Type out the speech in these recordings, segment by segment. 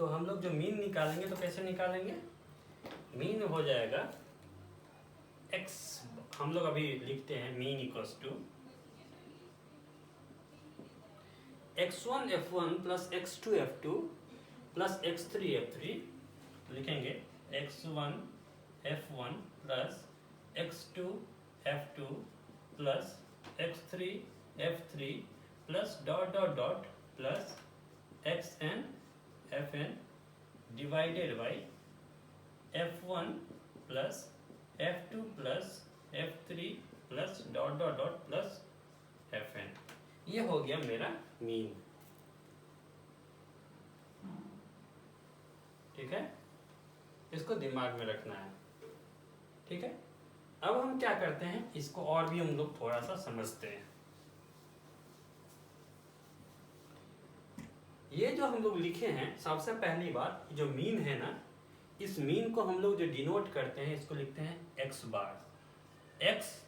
तो हम लोग जो मीन निकालेंगे तो कैसे निकालेंगे, मीन हो जाएगा x, हम लोग अभी लिखते हैं mean equals to x1 f1 plus x2 f2 plus x3 f3, लिखेंगे x1 f1 plus x2 f2 plus x3 f3 plus dot dot dot plus xn fn divided by f1 plus f2 plus f3 plus dot dot dot plus fn। ये हो गया मेरा mean. ठीक है, इसको दिमाग में रखना है। ठीक है, अब हम क्या करते हैं, इसको और भी हम लोग थोड़ा सा समझते हैं। ये जो हम लोग लिखे हैं, सबसे पहली बात जो मीन है ना, इस मीन को हम लोग जो डिनोट करते हैं इसको लिखते हैं एक्स बार। एक्स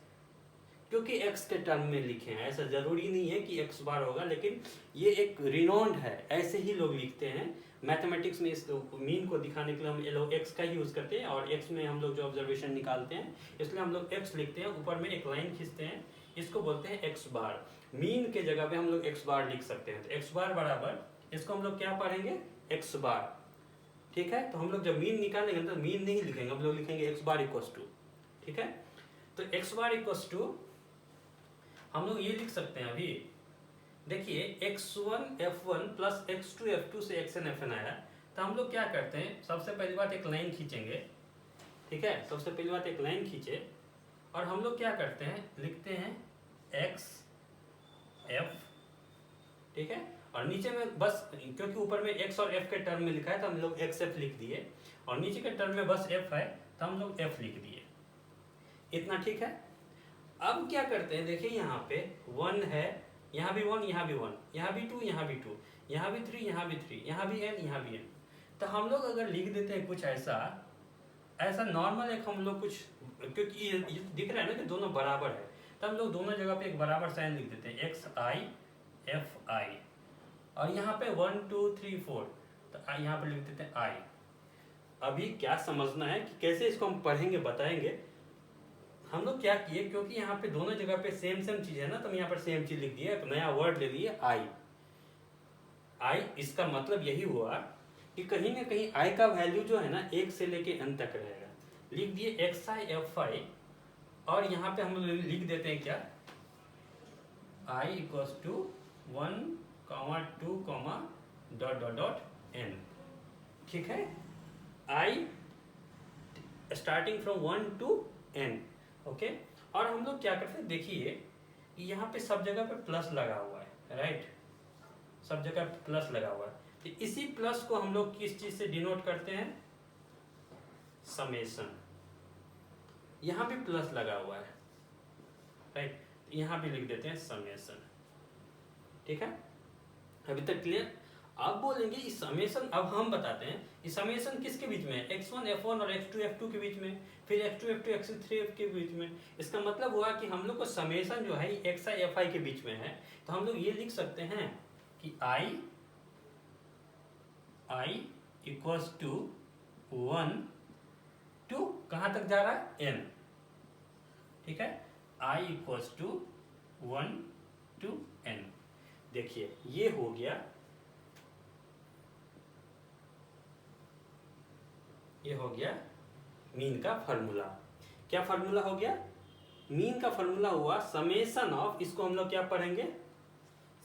क्योंकि एक्स के टर्म में लिखे हैं, ऐसा जरूरी नहीं है कि एक्स बार होगा, लेकिन ये एक रिनोन्ड है, ऐसे ही लोग लिखते हैं। मैथमेटिक्स में इस मीन को दिखाने के लिए हम लोग एक्स का ही यूज करते हैं, और एक्स में हम लोग जो ऑब्जर्वेशन निकालते हैं इसलिए हम लोग एक्स लिखते हैं, ऊपर में एक लाइन खींचते हैं, इसको बोलते हैं एक्स बार। मीन के जगह पे हम लोग एक्स बार लिख सकते हैं, तो एक्स बार बराबर इसको हम लोग क्या पढ़ेंगे, एक्स बार। ठीक है, तो हम लोग जब मीन निकालेंगे तो मीन नहीं लिखेंगे, हम लोग लिखेंगे एक्स बार इक्वल्स टू। ठीक है, तो एक्स बार इक्वल्स टू हम लोग ये लिख सकते हैं। अभी देखिए x1 f1 plus x2 f2 से xn fn आया, तो हम लोग क्या करते हैं, सबसे पहली बात एक लाइन खींचेंगे। ठीक है, सबसे पहली बात एक लाइन खींचे और हम लोग क्या करते हैं, लिखते हैं x f। ठीक है, और नीचे में बस क्योंकि ऊपर में x और f के टर्म में लिखा है तो हम लोग x f लिख दिए, और नीचे के टर्म में बस f है तो हम लोग f लिख दिए। इतना ठीक है। अब क्या करते हैं, देखिए यहाँ पे 1 है, यहाँ भी 1, यहाँ भी 1, यहाँ भी 2, यहाँ भी 2, यहाँ भी 3, यहाँ भी 3, यहाँ भी n, यहाँ भी n। तो हम लोग अगर लिख देते हैं कुछ ऐसा ऐसा नॉर्मल एक हम लोग कुछ, क्योंकि ये दिख रहा है ना कि दोनों बराबर है, तो हम लोग दोनों जगह पे एक बराबर साइन लिख देते हैं, एक्स आई एफ आई, और यहाँ पे 1 2 3 4, तो यहाँ पे लिख देते हैं आई। अभी क्या समझना है कि कैसे इसको हम पढ़ेंगे बताएंगे। हम लोग क्या किए, क्योंकि यहाँ पे दोनों जगह पे सेम सेम चीज है ना, तो हम यहाँ पर सेम चीज लिख दिए, एक नया वर्ड ले लिए आई। आई इसका मतलब यही हुआ कि कहीं ना कहीं आई का वैल्यू जो है ना 1 से लेके n तक रहेगा। लिख दिए एक्स आई एफ आई, और यहाँ पे हम लोग लिख देते हैं क्या, i equals to 1, 2, dot dot dot n। ठीक है, i starting from 1 to n। Okay, और हम लोग क्या करते हैं, देखिए यहाँ पे सब जगह पे प्लस लगा हुआ है, राइट, सब जगह पे प्लस लगा हुआ है, तो इसी प्लस को हम लोग किस चीज से डिनोट करते हैं, समेशन। यहाँ भी प्लस लगा हुआ है, राइट, यहाँ भी लिख देते हैं समेशन। ठीक है, अभी तक क्लियर। अब बोलेंगे इस समेशन, अब हम बताते हैं इस समेशन किसके बीच में है, x1 f1 और x2 f2 के बीच में, फिर x2 f2 x3 f के बीच में। इसका मतलब हुआ कि हम लोग को समेशन जो है xi fi के बीच में है, तो हम लोग ये लिख सकते हैं कि i इक्वल्स टू 1 टू कहाँ तक जा रहा है, n। ठीक है, i equals to 1 to n। देखिए ये हो गया, ये हो गया मीन का फॉर्मूला। क्या फॉर्मूला हो गया, मीन का फॉर्मूला हुआ समेशन ऑफ, इसको हम लोग क्या पढ़ेंगे,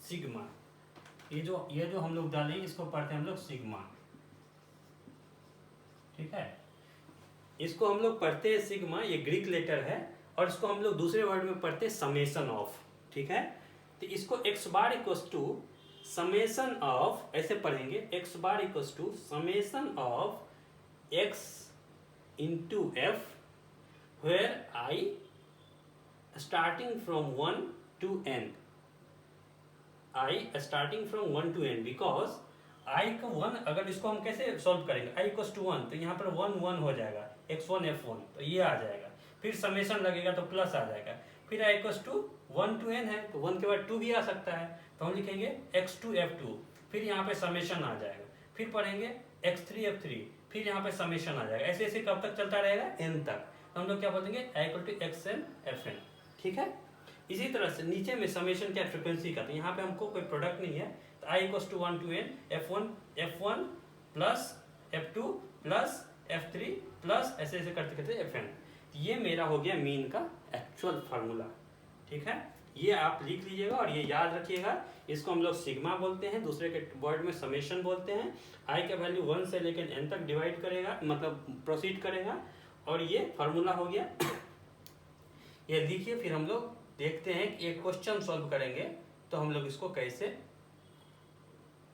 सिग्मा। ये जो हम लोग डालें इसको पढ़ते हैं हम लोग सिग्मा। ठीक है, इसको हम लोग पढ़ते हैं सिग्मा, ये ग्रीक लेटर है, और इसको हम लोग दूसरे वर्ड में पढ़ते हैं समेशन ऑफ। ठीक है, तो इसको x bar equals to summation of, ऐसे पढ़ेंगे, x bar equals to summation of x into f where I starting from 1 to n, I starting from 1 to n, because I का 1, अगर इसको हम कैसे सॉल्व करेंगे, i इक्वल्स टू 1, तो यहाँ पर 1 1 हो जाएगा, x1 f1, तो ये आ जाएगा, फिर समेशन लगेगा तो प्लस आ जाएगा, फिर i equals to 1 to n है, तो 1 के बाद 2 भी आ सकता है, तो हम लिखेंगे x2 f2, फिर यहाँ पे समेशन आ जाएगा, फिर पढ़ेंगे x3 f3, फिर यहाँ पे समेशन आ जाएगा। ऐसे ऐसे कब तक चलता रहेगा, n तक। तो हम लोग क्या बोलेंगे, i equal to xn fn, ठीक है। इसी तरह से नीचे में समेशन क्या, फ्रीक्वेंसी का, तो यहाँ पे हमको कोई प्रोडक्ट नहीं है, तो i equal to 1 to n f1 plus f2 plus f3 plus ऐसे ऐसे करते करते fn। ये मेरा हो गया मीन का एक्चुअल फार्मूला, ठीक है। ये आप लिख लीजिएगा और ये याद रखिएगा, इसको हम लोग सिग्मा बोलते हैं, दूसरे के वर्ड में समेशन बोलते हैं। आई का वैल्यू 1 से लेकर n तक डिवाइड करेगा, मतलब प्रोसीड करेगा, और ये फार्मूला हो गया। ये लिखिए, फिर हम लोग देखते हैं कि एक क्वेश्चन सॉल्व करेंगे तो हम लोग इसको कैसे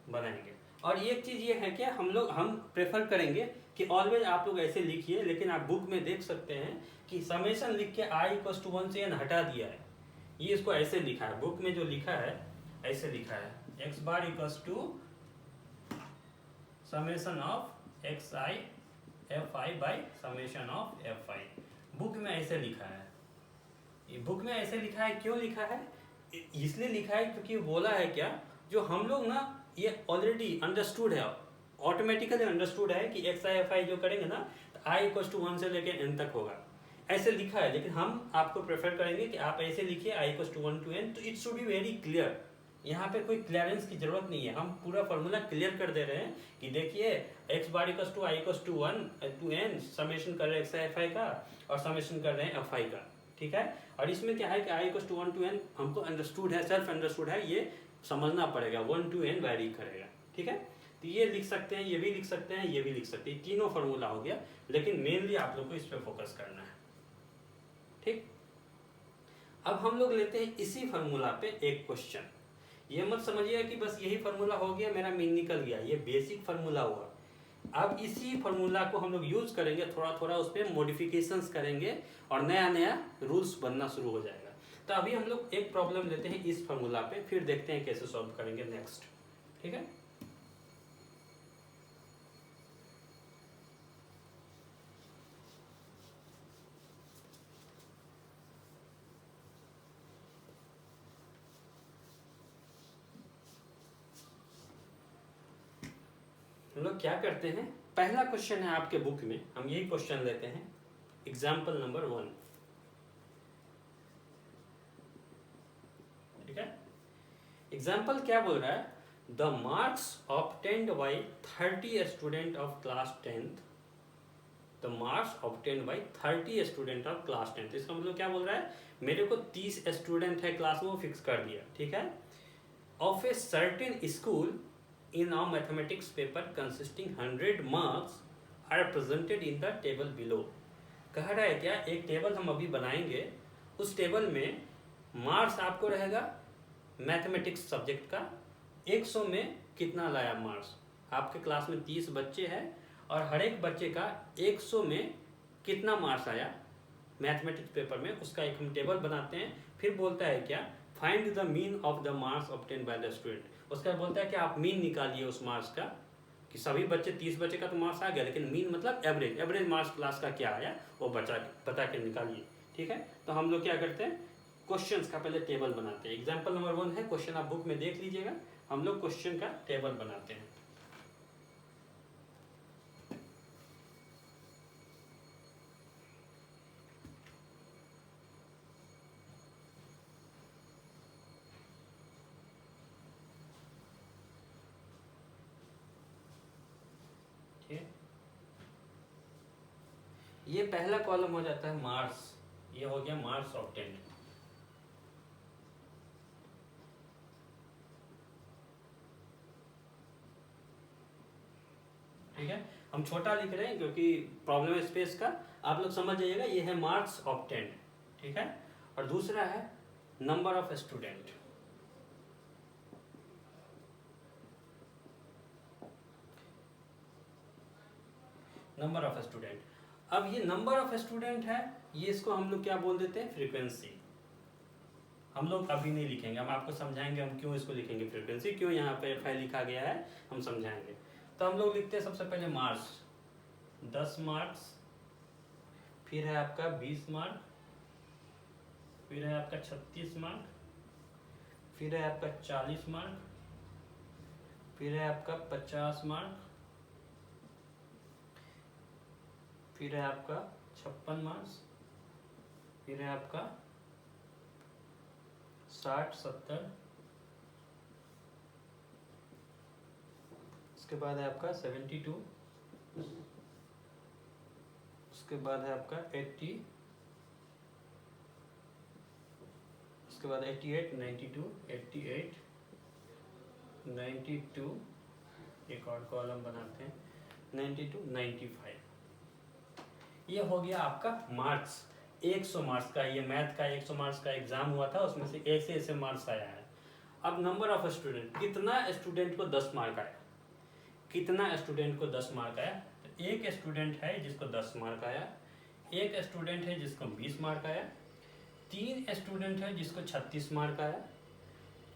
बनाएंगे। और एक चीज ये है कि हम प्रेफर करेंगे कि ऑलवेज आप लोग ऐसे लिखिए, लेकिन आप बुक में देख सकते हैं कि समेशन लिख के i इक्वल टू 1 से n हटा दिया है, ये इसको ऐसे लिखा है, बुक में जो लिखा है ऐसे लिखा है, x bar equals to summation of x i f i by summation of f i. Book में ऐसे लिखा है, ये बुक में ऐसे लिखा है। क्यों लिखा है, इसलिए लिखा है क्योंकि बोला है क्या, जो हम लोग ना ये ऑलरेडी अंडरस्टूड है, ऑटोमेटिकली अंडरस्टूड है कि एक्स आई एफ आई जो करेंगे ना, तो आई इक्वल टू 1 से लेकर n तक होगा, ऐसे लिखा है। लेकिन हम आपको प्रेफर करेंगे कि आप ऐसे लिखिए i equal to 1 to n, तो it should be very clear. यहाँ पे कोई क्लियरेंस की जरूरत नहीं है, हम पूरा फॉर्मूला क्लियर कर दे रहे हैं कि देखिए x bar equal to i equal to 1 to n, समेशन कर रहे हैं एक्स आई एफ आई का और समेशन कर रहे हैं एफ आई का, ठीक है। और इसमें क्या है कि i equal to 1 to n हमको अंडरस्टूड है, सेल्फ अंडरस्टूड है, ये समझना पड़ेगा, 1 to n वैरी करेगा, ठीक है। तो ये लिख सकते हैं, ये भी लिख सकते हैं, ये भी लिख सकते हैं, तीनों फार्मूला हो गया। लेकिन मेनली आप लोग को इस पर फोकस करना है, ठीक। अब हम लोग लेते हैं इसी फार्मूला पे एक क्वेश्चन। ये मत समझिए कि बस यही फार्मूला हो गया मेरा मीन निकल गया, ये बेसिक फार्मूला हुआ। अब इसी फार्मूला को हम लोग यूज करेंगे, थोड़ा थोड़ा उस पर मॉडिफिकेशंस करेंगे और नया नया रूल्स बनना शुरू हो जाएगा। तो अभी हम लोग एक प्रॉब्लम लेते हैं इस फार्मूला पे, फिर देखते हैं कैसे सॉल्व करेंगे नेक्स्ट, ठीक है। हम लोग क्या करते हैं, पहला क्वेश्चन है आपके बुक में, हम यही क्वेश्चन लेते हैं, एग्जाम्पल नंबर 1, ठीक है। एग्जाम्पल क्या बोल रहा है, the marks obtained by 30 student of class 10th, the marks obtained by 30 student of class 10th। इसका मतलब क्या बोल रहा है, मेरे को 30 स्टूडेंट है क्लास में, वो फिक्स कर दिया, ठीक है। Of a certain school in our mathematics paper consisting 100 marks are presented in the table below। कह रहा है क्या, एक टेबल हम अभी बनाएंगे, उस टेबल में मार्क्स आपको रहेगा मैथमेटिक्स सब्जेक्ट का, 100 में कितना लाया मार्क्स। आपके क्लास में 30 बच्चे हैं और हर एक बच्चे का 100 में कितना मार्क्स आया मैथमेटिक्स पेपर में, उसका एक हम टेबल बनाते हैं। फिर बोलता है क्या, find the mean of the marks obtained by the student. उसका बोलता है कि आप मीन निकालिए उस मार्क्स का, कि सभी बच्चे 30 बच्चे का तो मार्क्स आ गया, लेकिन मीन मतलब एवरेज मार्क्स क्लास का क्या आया वो बता के निकालिए, ठीक है। तो हम लोग क्या करते हैं, क्वेश्चंस का पहले टेबल बनाते हैं। एग्जाम्पल नंबर 1 है, क्वेश्चन आप बुक में देख लीजिएगा, हम लोग क्वेश्चन का टेबल बनाते हैं। ये पहला कॉलम हो जाता है मार्क्स, ये हो गया मार्क्स ऑब्टेन्ड, ठीक है। हम छोटा लिख रहे हैं क्योंकि प्रॉब्लम स्पेस का आप लोग समझ जाइएगा, ये है मार्क्स ऑब्टेन्ड, ठीक है। और दूसरा है number of student, number of student. अब ये नंबर ऑफ स्टूडेंट है, ये इसको हम लोग क्या बोल देते हैं, फ्रीक्वेंसी। हम लोग अभी नहीं लिखेंगे, हम आपको समझाएंगे हम क्यों इसको लिखेंगे फ्रीक्वेंसी, क्यों यहाँ पे एफ लिखा गया है, हम समझाएंगे। तो हम लोग लिखते हैं सबसे पहले मार्क्स, 10 मार्क्स, फिर है आपका 20 मार्क, फिर है आपका 36 मार्क, फिर है आपका 40 मार्क, फिर है आपका 50 मार्क, फिर है आपका 56 मार्क्स, फिर है आपका 60 70, उसके बाद है आपका 72, उसके बाद है आपका 80, उसके बाद 88 92 88 92, एक और कॉलम बनाते हैं 92 95। ये हो गया आपका मार्क्स, 100 मार्क्स का। ये मैथ का 100 मार्क्स का एग्जाम हुआ था, उसमें से ऐसे ऐसे मार्क्स आया है। अब नंबर ऑफ स्टूडेंट, कितना स्टूडेंट को 10 मार्क आया, कितना स्टूडेंट को 10 मार्क आया? तो एक स्टूडेंट है जिसको 10 मार्क आया, एक स्टूडेंट है जिसको 20 मार्क आया, 3 स्टूडेंट है जिसको 36 मार्क आया,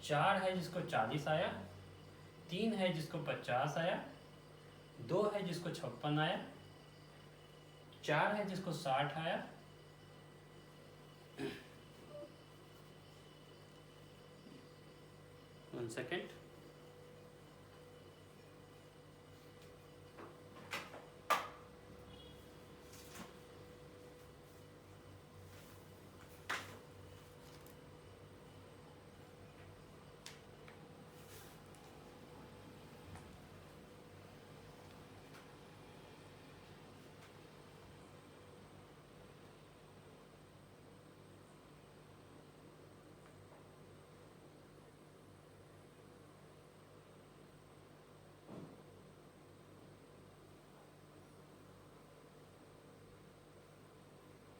4 है जिसको 40 आया, 3 है जिसको 50 आया, 2 है जिसको 56 आया, 4 है जिसको 60 आया, 1 सेकेंड,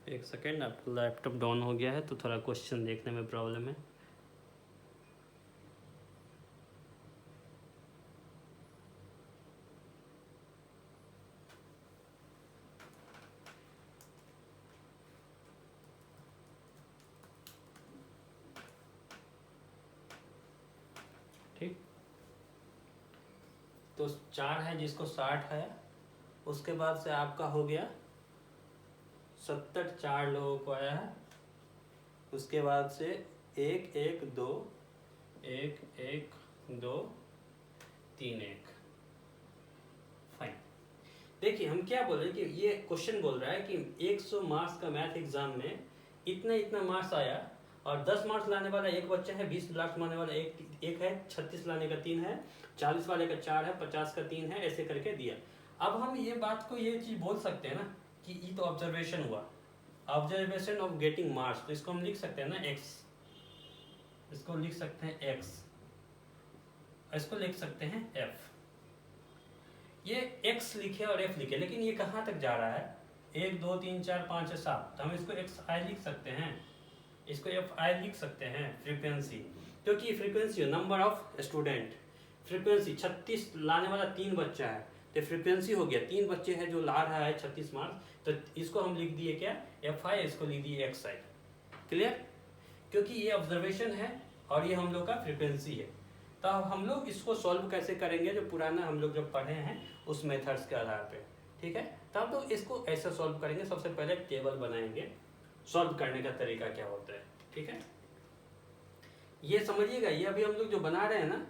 एक सेकेंड, आपका लैपटॉप डाउन हो गया है तो थोड़ा क्वेश्चन देखने में प्रॉब्लम है। ठीक, तो 4 है जिसको 60 है, उसके बाद से आपका हो गया 70, 4 लोगों को आया है, उसके बाद से 1 1 2 1 1 2 3 1। फाइन, देखिए हम क्या बोल रहे हैं कि ये क्वेश्चन बोल रहा है कि 100 मार्क्स का मैथ एग्जाम में इतना इतना मार्क्स आया, और 10 मार्क्स लाने वाला एक बच्चा है, 20 मार्क्स लाने वाला एक है, 36 लाने का 3 है, 40 वाले का 4 है, 50 का 3 है, ऐसे करके दिया। अब हम ये बात को ये चीज बोल सकते हैं ना कि ये तो ऑब्जर्वेशन हुआ, ऑब्जर्वेशन ऑफ गेटिंग मार्क्स, तो इसको हम लिख सकते हैं ना x, इसको लिख सकते हैं x, इसको लिख सकते हैं f। ये x लिखे और f लिखे, लेकिन ये कहाँ तक जा रहा है? 1 2 3 4 5 6 7, तो हम इसको xi लिख सकते हैं, इसको fi लिख सकते हैं फ्रीक्वेंसी, क्योंकि frequency number of student, frequency 36 लाने वाला 3 बच्चा है तो फ्रीक्वेंसी हो गया 3 बच्चे हैं जो ला रहा है 36 मार्क्स, तो इसको हम लिख दिए क्या fi, इसको लिख दिए xi। क्लियर? क्योंकि ये ऑब्जर्वेशन है और ये हम लोग का फ्रीक्वेंसी है। तो अब हम लोग इसको सॉल्व कैसे करेंगे, जो पुराना हम लोग जब पढ़े हैं उस मेथड्स के आधार पे। ठीक है, तो हम लोग इसको ऐसे सॉल्व करेंगे। सबसे पहले टेबल बनाएंगे, सॉल्व करने का तरीका क्या होता है। ठीक है, ये समझिएगा, ये अभी हम लोग जो बना रहे हैं ना,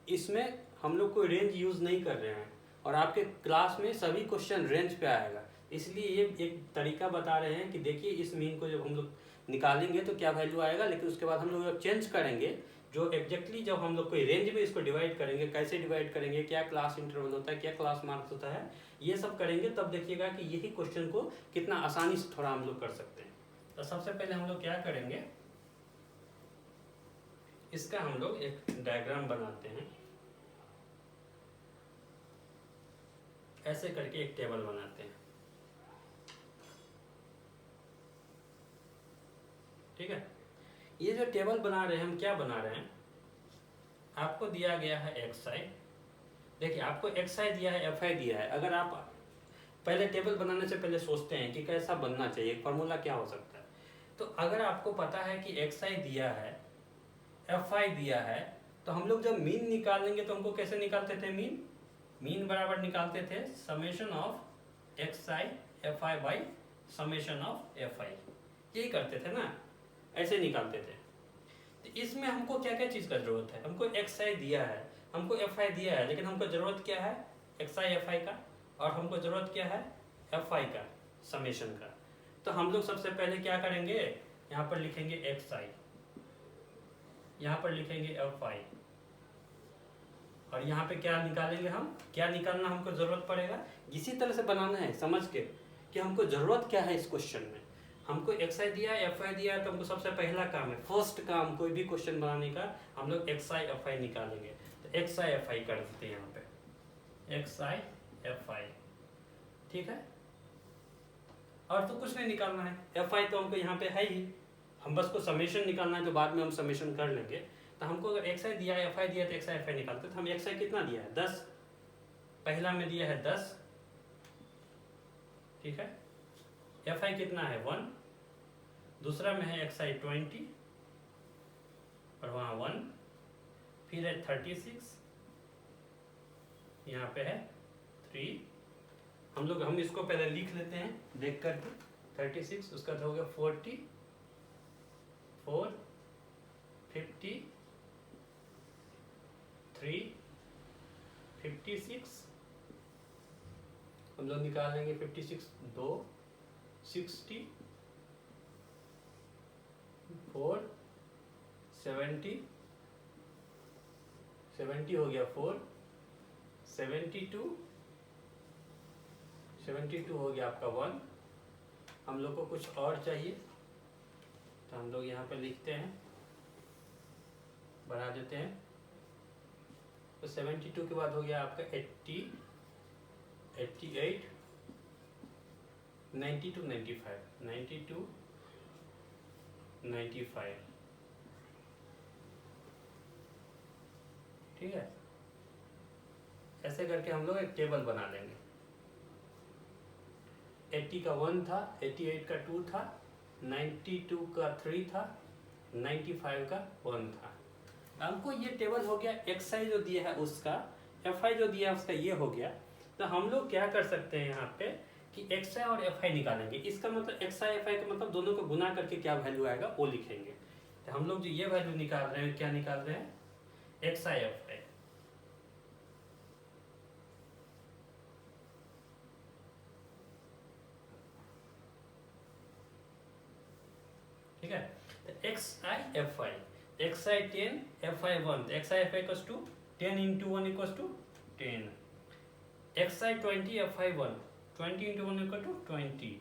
इसमें हम लोग कोई रेंज यूज नहीं कर रहे हैं, और आपके क्लास में सभी क्वेश्चन रेंज पे आएगा, इसलिए ये एक तरीका बता रहे हैं कि देखिए इस मीन को जब हम लोग निकालेंगे तो क्या वैल्यू आएगा, लेकिन उसके बाद हम लोग चेंज करेंगे, जो एग्जैक्टली जब हम लोग कोई रेंज में इसको डिवाइड करेंगे, कैसे डिवाइड करेंगे, क्या क्लास इंटरवल होता है, क्या क्लास मार्क्स होता है, ये सब करेंगे, तब देखिएगा कि यही क्वेश्चन को कितना आसानी से थोड़ा हम लोग कर सकते हैं। तो सबसे पहले हम लोग क्या करेंगे, इसका हम लोग एक डायग्राम बनाते हैं, ऐसे करके एक टेबल बनाते हैं। ठीक है, ये जो टेबल बना रहे हैं हम, क्या बना रहे हैं, आपको दिया गया है xi, देखिए आपको xi दिया है, fi दिया है। अगर आप पहले टेबल बनाने से पहले सोचते हैं कि कैसा बनना चाहिए, फॉर्मूला क्या हो सकता है, तो अगर आपको पता है कि xi दिया है, fi दिया है, तो हम लोग जब मीन निकालेंगे तो हमको कैसे निकालते थे, मीन बराबर निकालते थे summation of xi fi by summation of fi, यही करते थे ना, ऐसे निकालते थे। तो इसमें हमको क्या क्या चीज़ का जरूरत है, हमको xi दिया है, हमको fi दिया है, लेकिन हमको जरूरत क्या है xi fi का, और हमको जरूरत क्या है एफ आई का समेशन का। तो हम लोग सबसे पहले क्या करेंगे, यहाँ पर लिखेंगे एक्स आई, यहाँ पर लिखेंगे एफ आई, और यहाँ पे क्या निकालेंगे हम, क्या निकालना हमको जरूरत पड़ेगा, इसी तरह से बनाना है समझ के कि हमको जरूरत क्या है इस क्वेश्चन में। हमको एक्स आई दिया है, एफ आई दिया है, तो हमको सबसे पहला काम है, फर्स्ट काम कोई भी क्वेश्चन बनाने का, हम लोग एक्स आई एफ आई निकालेंगे। तो एक्स आई एफ आई कर देते हैं यहाँ पे, एक्स आई एफ आई, ठीक है। और तो कुछ नहीं निकालना है, एफ आई तो हमको यहाँ पे है ही, हम बस को समेशन निकालना है, तो बाद में हम समेशन कर लेंगे। तो हमको अगर एक्स आई दिया है, एफ आई दिया है, तो एक्स आई एफ आई निकालते हैं। तो हम एक्स आई कितना दिया है 10, पहला में दिया है 10, ठीक है। एफ आई कितना है 1, दूसरा में है एक्स आई 20 और वहाँ 1, फिर है 36, यहाँ पे है 3। हम इसको पहले लिख लेते हैं देख करके, 36 उसका तो हो गया 40, 4, 50, 3, 56, हम लोग निकालेंगे 56 2, 60, 4, 70, 70 हो गया 4, 72, 72 हो गया आपका 1। हम लोग को कुछ और चाहिए, तो हम लोग यहाँ पे लिखते हैं, बढ़ा देते हैं। तो 72 के बाद हो गया आपका 80, 88, 92, 95, 92, 95, ठीक है। ऐसे करके हम लोग एक टेबल बना लेंगे। 80 का 1 था, 88 का 2 था, 92 का 3 था, 95 का 1 था। हमको ये टेबल हो गया, एक्स आई जो दिया है उसका, एफ आई जो दिया है उसका, ये हो गया। तो हम लोग क्या कर सकते हैं यहाँ पे कि एक्स आई और एफ आई निकालेंगे। इसका मतलब एक्स आई एफ आई का मतलब दोनों को गुना करके क्या वैल्यू आएगा वो लिखेंगे। तो हम लोग जो ये वैल्यू निकाल रहे हैं, क्या निकाल रहे हैं, एक्स आई एफ आई। ठीक है, तो x i f i, x i 10, f i 1, x i f i equals to 10 into 1 equals to 10, x i 20, f i 1, 20 into 1 equal to 20,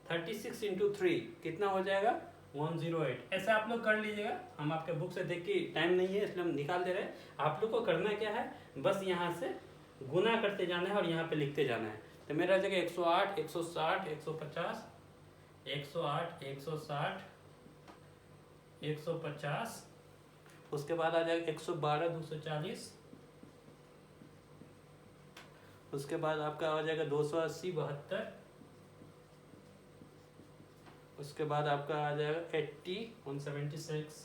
36 into 3 कितना हो जाएगा 108। ऐसे आप लोग कर लीजिएगा, हम आपके बुक से देख के, टाइम नहीं है इसलिए हम निकाल दे रहे हैं। आप लोग को करना क्या है, बस यहाँ से गुना करते जाना है और यहाँ पे लिखते जाना है। तो मेरा जगह 108, 160, 150, 108, 160, 150, उसके बाद आ जाएगा 112, 240, उसके बाद आपका आ जाएगा 280, 72, उसके बाद आपका आ जाएगा 80, 176,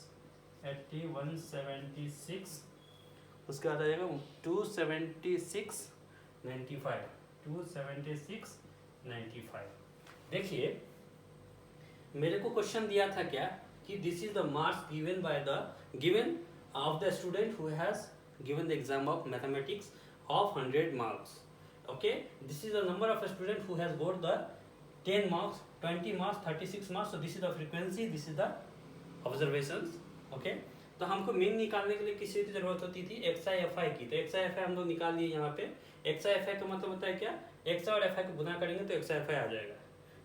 80, 176, उसके बाद आ जाएगा 276, 95, 276, 95। देखिए मेरे को क्वेश्चन दिया था क्या कि this is the marks given by the given of the student who has given the exam of mathematics of 100 marks. Okay, this is the number of a student who has got the 10 marks, 20 marks, 36 marks. So this is the frequency, this is the observations. Okay, तो हमको mean निकालने के लिए किस चीज़ की जरूरत होती थी, एक्स आई एफ आई की। तो एक्स आई एफ आई हम लोग निकाल लिए यहाँ पे। एक्स आई एफ आई का मतलब होता है क्या, एक्स आई और एफ आई को गुना करेंगे तो एक्स आई एफ आई आ जाएगा।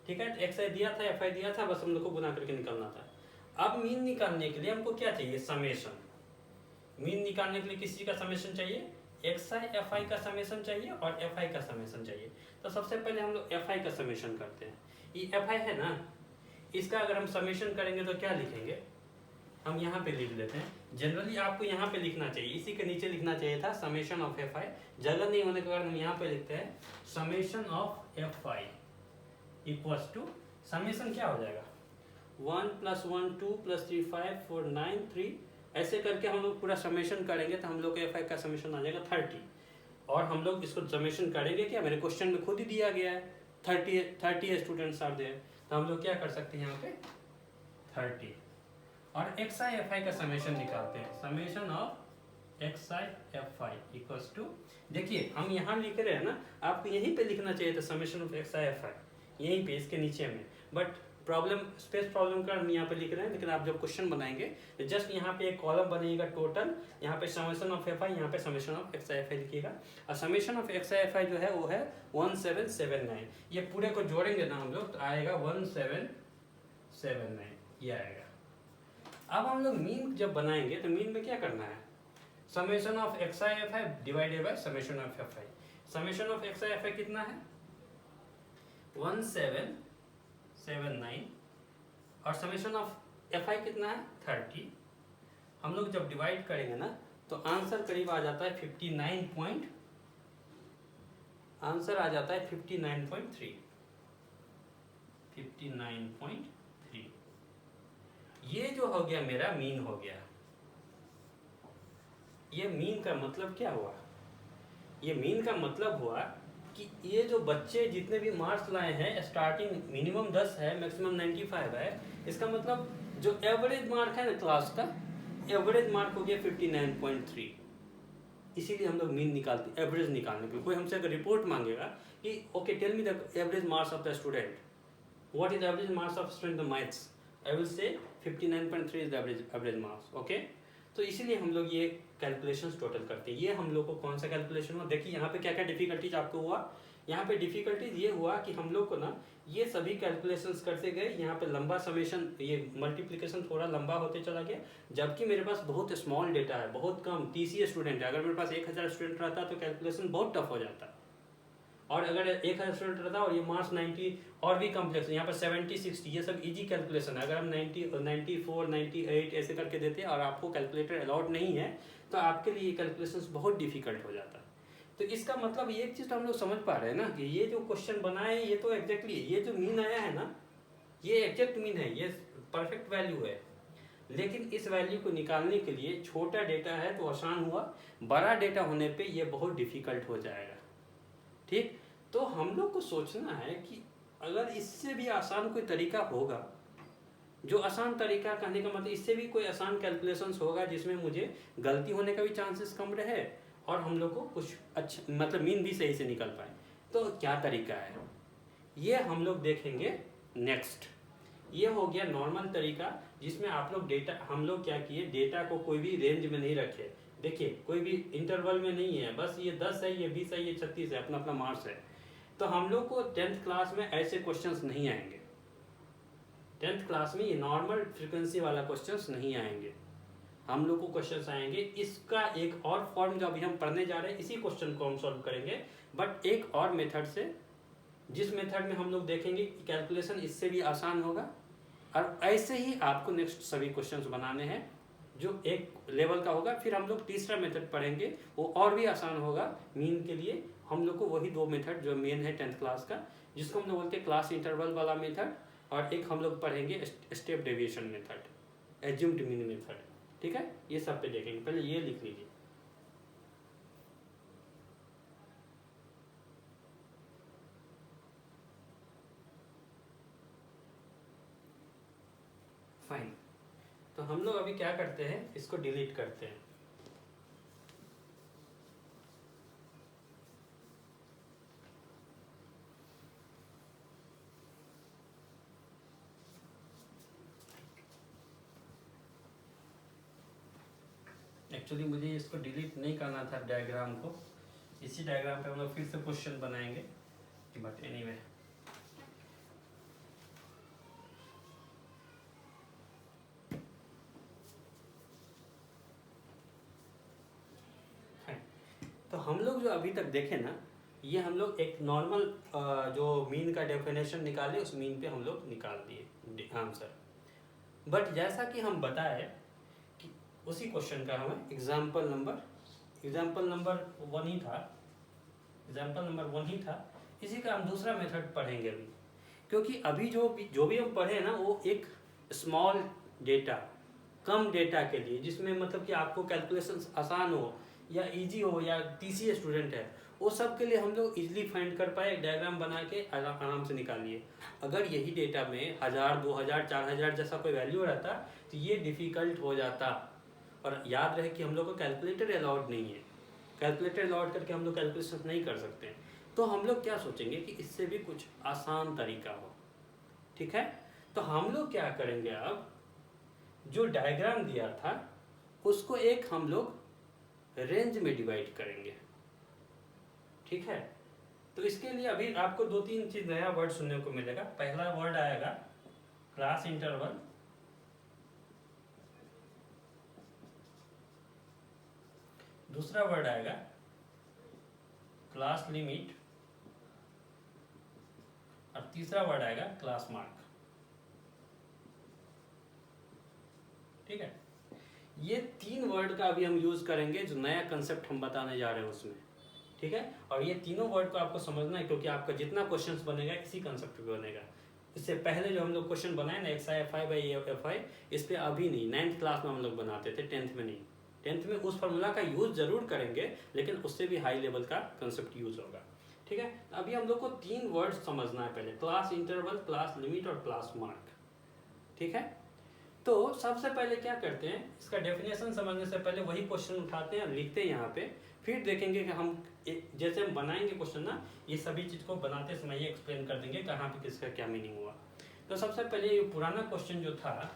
ठीक है, एक्स आई दिया था, एफ आई दिया था, बस हम लोग को गुना करके निकालना था। अब मीन निकालने के लिए हमको क्या चाहिए, समेशन। मीन निकालने के लिए किस चीज़ का समेशन चाहिए, एक्स आई एफ आई का समेशन चाहिए और एफ आई का समेशन चाहिए। तो सबसे पहले हम लोग एफ आई का समेशन करते हैं। ये एफ आई है ना, इसका अगर हम समेशन करेंगे तो क्या लिखेंगे, हम यहाँ पे लिख लेते हैं। जनरली आपको यहाँ पे लिखना चाहिए, इसी के नीचे लिखना चाहिए था समेशन ऑफ एफ आई। जगह नहीं होने के कारण हम यहाँ पे लिखते हैं summation of f i equals to, summation क्या हो जाएगा 1 + 1 2 + 3 5 4 9 3, ऐसे करके हम लोग पूरा समेशन करेंगे तो हम लोग एफ आई का समेशन आ जाएगा 30। और हम लोग इसको समेशन करेंगे क्या, मेरे क्वेश्चन में खुद ही दिया गया है 30 स्टूडेंट्स आर देयर। तो हम लोग क्या कर सकते हैं यहाँ पे 30, और एक्स आई एफ आई का समेशन निकालते हैं। Summation of x i f i equals to, देखिए हम यहाँ लिख रहे हैं ना, आपको यहीं पे लिखना चाहिए था summation of x i f आई, यहीं पे इसके नीचे में, बट प्रॉब्लम स्पेस प्रॉब्लम का हम यहाँ पे लिख रहे हैं। लेकिन आप जब क्वेश्चन बनाएंगे तो जस्ट यहाँ पे एक कॉलम बनेगा टोटल, यहाँ पे समेशन ऑफ एफ आई, यहाँ पे summation of x i f आई लिखिएगा। और summation of x i f आई जो है वो है 1779, ये पूरे को जोड़ेंगे ना हम लोग तो आएगा 1779, ये आएगा। अब हम लोग मीन जब बनाएंगे तो मीन में क्या करना है, summation of x i f I divided by summation of f I. Summation of x i f आई कितना है 1779 और समेशन ऑफ एफ आई कितना है 30। हम लोग जब डिवाइड करेंगे ना तो आंसर करीब आ जाता है 59 आंसर आ जाता है 59.3। ये जो हो गया मेरा मीन हो गया। ये मीन का मतलब क्या हुआ, ये मीन का मतलब हुआ कि ये जो बच्चे जितने भी मार्क्स लाए हैं, स्टार्टिंग मिनिमम 10 है, मैक्सिमम 95 है, इसका मतलब जो एवरेज मार्क है ना क्लास का, एवरेज मार्क हो गया 59.3। इसीलिए हम लोग मीन निकालते हैं एवरेज निकालने के लिए। कोई हमसे अगर रिपोर्ट मांगेगा कि okay tell me the average marks of the student, what is average marks of student the maths, I will say 59.3 is the average marks. Okay, तो इसीलिए हम लोग ये कैलकुलेशंस टोटल करते हैं। ये हम लोग को कौन सा कैलकुलेशन हुआ, देखिए यहाँ पे क्या क्या डिफिकल्टीज आपको हुआ। यहाँ पे डिफिकल्टीज ये हुआ कि हम लोग को ना ये सभी कैलकुलेशंस करते गए, यहाँ पे लंबा समेशन, ये मल्टीप्लिकेशन थोड़ा लंबा होते चला गया, जबकि मेरे पास बहुत स्मॉल डेटा है, बहुत कम 30 स्टूडेंट है। अगर मेरे पास 1000 स्टूडेंट रहता तो कैलकुलेशन बहुत टफ हो जाता, और अगर 1000 स्टूडेंट रहता और ये मार्क्स 90 और भी कॉम्प्लेक्स, यहाँ पर 70 60 ये सब इजी कैलकुलेशन है। अगर हम 90 94 98 ऐसे करके देते और आपको कैलकुलेटर अलाउड नहीं है तो आपके लिए ये कैलकुलेशन बहुत डिफिकल्ट हो जाता। तो इसका मतलब ये एक चीज़ तो हम लोग समझ पा रहे हैं ना कि ये जो क्वेश्चन बनाए ये तो एग्जैक्टली ये जो मीन आया है ना, ये एग्जैक्ट मीन है, ये परफेक्ट वैल्यू है। लेकिन इस वैल्यू को निकालने के लिए छोटा डेटा है तो आसान हुआ, बड़ा डेटा होने पे ये बहुत डिफिकल्ट हो जाएगा। ठीक, तो हम लोग को सोचना है कि अगर इससे भी आसान कोई तरीका होगा, जो आसान तरीका कहने का मतलब इससे भी कोई आसान कैलकुलेशंस होगा जिसमें मुझे गलती होने का भी चांसेस कम रहे और हम लोग को कुछ अच्छा मतलब मीन भी सही से निकल पाए, तो क्या तरीका है ये हम लोग देखेंगे नेक्स्ट। ये हो गया नॉर्मल तरीका जिसमें आप लोग डेटा, हम लोग क्या किए, डेटा को कोई भी रेंज में नहीं रखे। देखिए कोई भी इंटरवल में नहीं है, बस ये 10 है, ये 20 है, ये 36 है, अपना अपना मार्क्स है। तो हम लोग को 10th क्लास में ऐसे क्वेश्चंस नहीं आएंगे। 10th क्लास में ये नॉर्मल फ्रीक्वेंसी वाला क्वेश्चंस नहीं आएंगे। हम लोग को क्वेश्चंस आएंगे, इसका एक और फॉर्म जो अभी हम पढ़ने जा रहे हैं, इसी क्वेश्चन को हम सॉल्व करेंगे बट एक और मेथड से, जिस मेथड में हम लोग देखेंगे कि कैलकुलेशन इससे भी आसान होगा। और ऐसे ही आपको नेक्स्ट सभी क्वेश्चंस बनाने हैं जो एक लेवल का होगा। फिर हम लोग तीसरा मेथड पढ़ेंगे, वो और भी आसान होगा मीन के लिए। हम लोग को वही दो मेथड जो मेन है 10th क्लास का, जिसको हम लोग बोलते हैं क्लास इंटरवल वाला मेथड, और एक हम लोग पढ़ेंगे step deviation method, assumed mean method. ठीक है, ये सब पे देखेंगे। पहले ये लिख लीजिए। फाइन, तो हम लोग अभी क्या करते हैं, इसको डिलीट करते हैं। एक्चुअली मुझे इसको डिलीट नहीं करना था डायग्राम को, इसी डायग्राम पे हम लोग फिर से क्वेश्चन बनाएंगे, बट एनीवे तो हम लोग जो अभी तक देखे ना, ये हम लोग एक नॉर्मल जो मीन का डेफिनेशन निकाले, उस मीन पे हम लोग निकाल दिए आंसर। बट जैसा कि हम बताए कि उसी क्वेश्चन का हमें एग्जाम्पल नंबर 1 ही था, इसी का हम दूसरा मेथड पढ़ेंगे अभी। क्योंकि अभी जो भी हम पढ़े ना, वो एक स्मॉल डेटा, कम डेटा के लिए, जिसमें मतलब कि आपको कैलकुलेशन आसान हो या इजी हो या 30 स्टूडेंट है, वो सब के लिए हम लोग इजीली फाइंड कर पाए, डायग्राम बना के आराम से निकालिए। अगर यही डेटा में 1000 2000 4000 जैसा कोई वैल्यू रहता तो ये डिफिकल्ट हो जाता। और याद रहे कि हम लोग को कैलकुलेटर अलाउड नहीं है, कैलकुलेटर अलाउड करके हम लोग कैलकुलेशन नहीं कर सकते हैं। तो हम लोग क्या सोचेंगे कि इससे भी कुछ आसान तरीका हो, ठीक है। तो हम लोग क्या करेंगे, अब जो डायग्राम दिया था उसको एक हम लोग रेंज में डिवाइड करेंगे, ठीक है। तो इसके लिए अभी आपको 2-3 चीज नया वर्ड सुनने को मिलेगा। पहला वर्ड आएगा क्लास इंटरवल, दूसरा वर्ड आएगा क्लास लिमिट, और तीसरा वर्ड आएगा क्लास मार्क, ठीक है। ये 3 वर्ड का अभी हम यूज करेंगे, जो नया कंसेप्ट हम बताने जा रहे हैं उसमें, ठीक है। और ये तीनों वर्ड को आपको समझना है, क्योंकि आपका जितना क्वेश्चंस बनेगा इसी कंसेप्ट पे बनेगा। इससे पहले जो हम लोग क्वेश्चन बनाए ना x i f i by F I, इस पे अभी नहीं, 9th क्लास में हम लोग बनाते थे, 10th में नहीं। 10th में उस फॉर्मूला का यूज जरूर करेंगे, लेकिन उससे भी हाई लेवल का कंसेप्ट यूज होगा, ठीक है। अभी हम लोग को 3 वर्ड समझना है पहले, क्लास इंटरवल, क्लास लिमिट और क्लास मार्क, ठीक है। तो सबसे पहले क्या करते हैं, इसका डेफिनेशन समझने से पहले वही क्वेश्चन उठाते हैं, लिखते हैं यहाँ पे, फिर देखेंगे कि हम जैसे हम बनाएंगे क्वेश्चन ना, ये सभी चीज को बनाते समय ये एक्सप्लेन कर देंगे कहाँ पे किसका क्या मीनिंग हुआ। तो सबसे पहले ये पुराना क्वेश्चन जो था,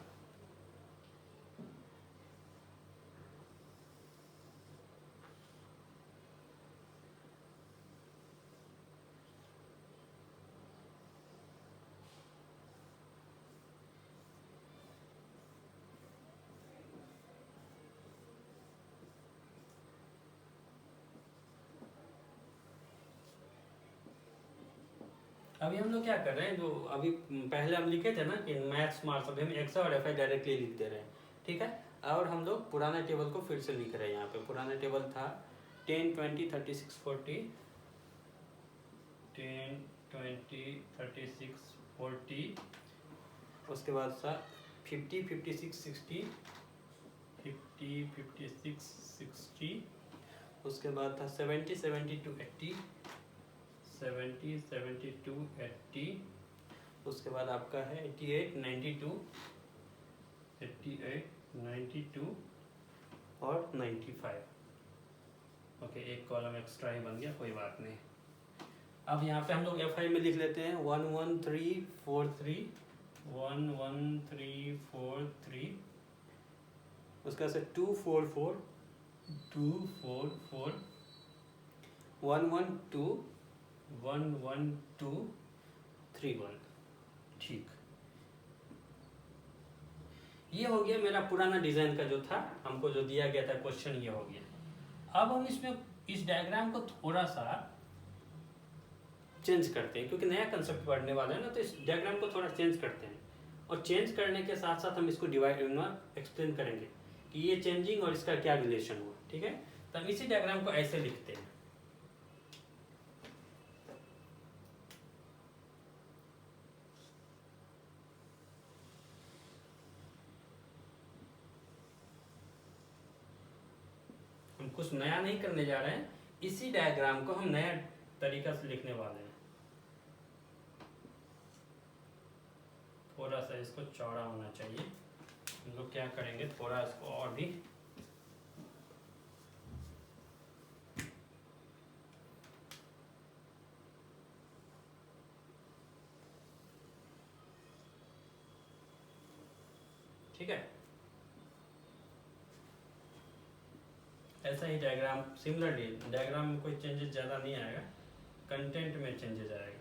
अभी हम लोग क्या कर रहे हैं, जो अभी पहले हम लिखे थे ना कि मैथ्स मार्क्स, अभी हम एक्स और एफ आई डायरेक्टली लिख दे रहे हैं, ठीक है। और हम लोग पुराने टेबल को फिर से लिख रहे हैं। यहाँ पे पुराना टेबल था 10, 20, 36, 40, 10, 20, 36, 40, उसके बाद था 50, 56, 60, 50, 56, 60, उसके बाद था 70, 72, 80, 70, 72, 80, उसके बाद आपका है 88, 92, 88, 92 और 95। ओके, एक कॉलम एक्स्ट्रा ही बन गया, कोई बात नहीं। अब यहाँ पे हम लोग एफ आई में लिख लेते हैं 11343, 11343, उसका से 244, 244, 112, 11231, ठीक। ये हो गया मेरा पुराना डिजाइन का जो था, हमको जो दिया गया था क्वेश्चन, ये हो गया। अब हम इसमें इस डायग्राम को थोड़ा सा चेंज करते हैं, क्योंकि नया कंसेप्ट पढ़ने वाले हैं ना, तो इस डायग्राम को थोड़ा चेंज करते हैं। और चेंज करने के साथ साथ हम इसको डिवाइड एक्सप्लेन करेंगे कि ये चेंजिंग और इसका क्या रिलेशन हुआ, ठीक है। तो हम इसी डायग्राम को ऐसे लिखते हैं। हम कुछ नया नहीं करने जा रहे हैं, इसी डायग्राम को हम नया तरीका से लिखने वाले हैं। थोड़ा सा इसको चौड़ा होना चाहिए। हम लोग क्या करेंगे, थोड़ा इसको और भी ठीक है। ऐसा ही डायग्राम, सिमिलरली डायग्राम में कोई चेंजेस ज़्यादा नहीं आएगा, कंटेंट में चेंजेस आएगा।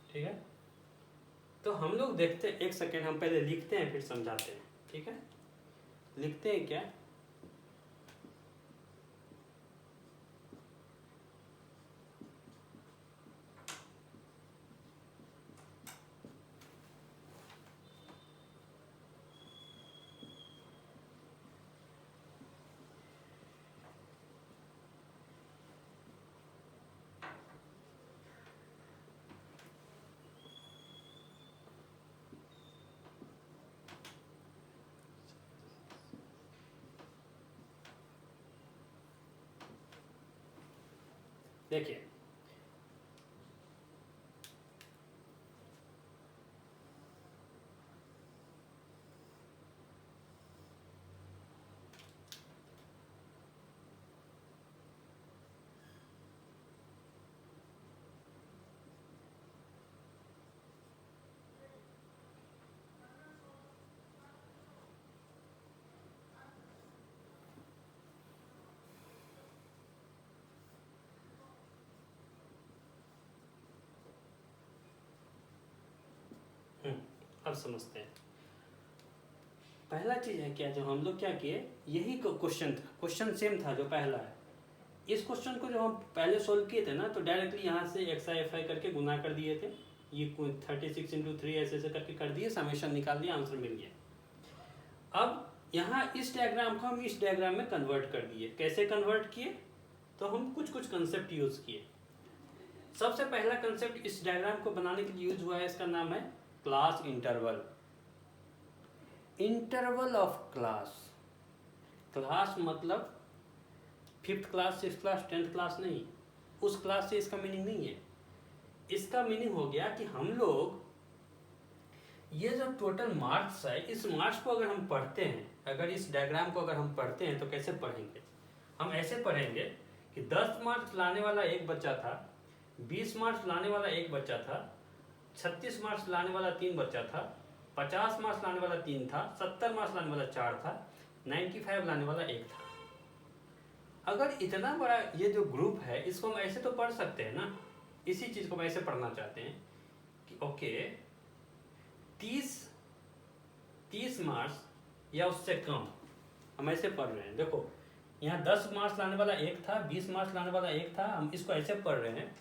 ठीक है। तो हम लोग देखते हैं, एक सेकेंड हम पहले लिखते हैं फिर समझाते हैं, ठीक है। लिखते हैं क्या, देखिए अब समझते हैं। पहला चीज है क्या, जो हम लोग क्या किए, यही क्वेश्चन था, क्वेश्चन सेम था जो पहला है। इस क्वेश्चन को जो हम पहले सोल्व किए थे ना, तो डायरेक्टली यहाँ से एक्स आई एफ आई करके गुना कर दिए थे, ये 36 इंटू 3 ऐसे ऐसे करके कर दिए, समेशन निकाल दिया, आंसर मिल गया। अब यहाँ इस डायग्राम को हम इस डायग्राम में कन्वर्ट कर दिए। कैसे कन्वर्ट किए, तो हम कुछ कुछ कंसेप्ट यूज किए। सबसे पहला कंसेप्ट इस डायग्राम को बनाने के लिए यूज हुआ है, इसका नाम है class interval. Interval of class, class मतलब 5th class 6th class 10th class नहीं, उस क्लास से इसका मीनिंग नहीं है। इसका मीनिंग हो गया कि हम लोग ये जो टोटल मार्क्स है, इस मार्क्स को अगर हम पढ़ते हैं, अगर इस डायग्राम को अगर हम पढ़ते हैं तो कैसे पढ़ेंगे, हम ऐसे पढ़ेंगे कि 10 मार्क्स लाने वाला एक बच्चा था, 20 मार्क्स लाने वाला एक बच्चा था, 36 मार्क्स लाने वाला 3 बच्चा था, 50 मार्क्स लाने वाला 3 था, 70 मार्क्स लाने वाला 4 था, 95 लाने वाला 1 था। अगर इतना बड़ा ये जो ग्रुप है, इसको हम ऐसे तो पढ़ सकते हैं ना, इसी चीज को हम ऐसे पढ़ना चाहते हैं कि ओके 30 मार्क्स या उससे कम, हम ऐसे पढ़ रहे हैं। देखो यहाँ 10 मार्क्स लाने वाला एक था, 20 मार्क्स लाने वाला एक था, हम इसको ऐसे पढ़ रहे हैं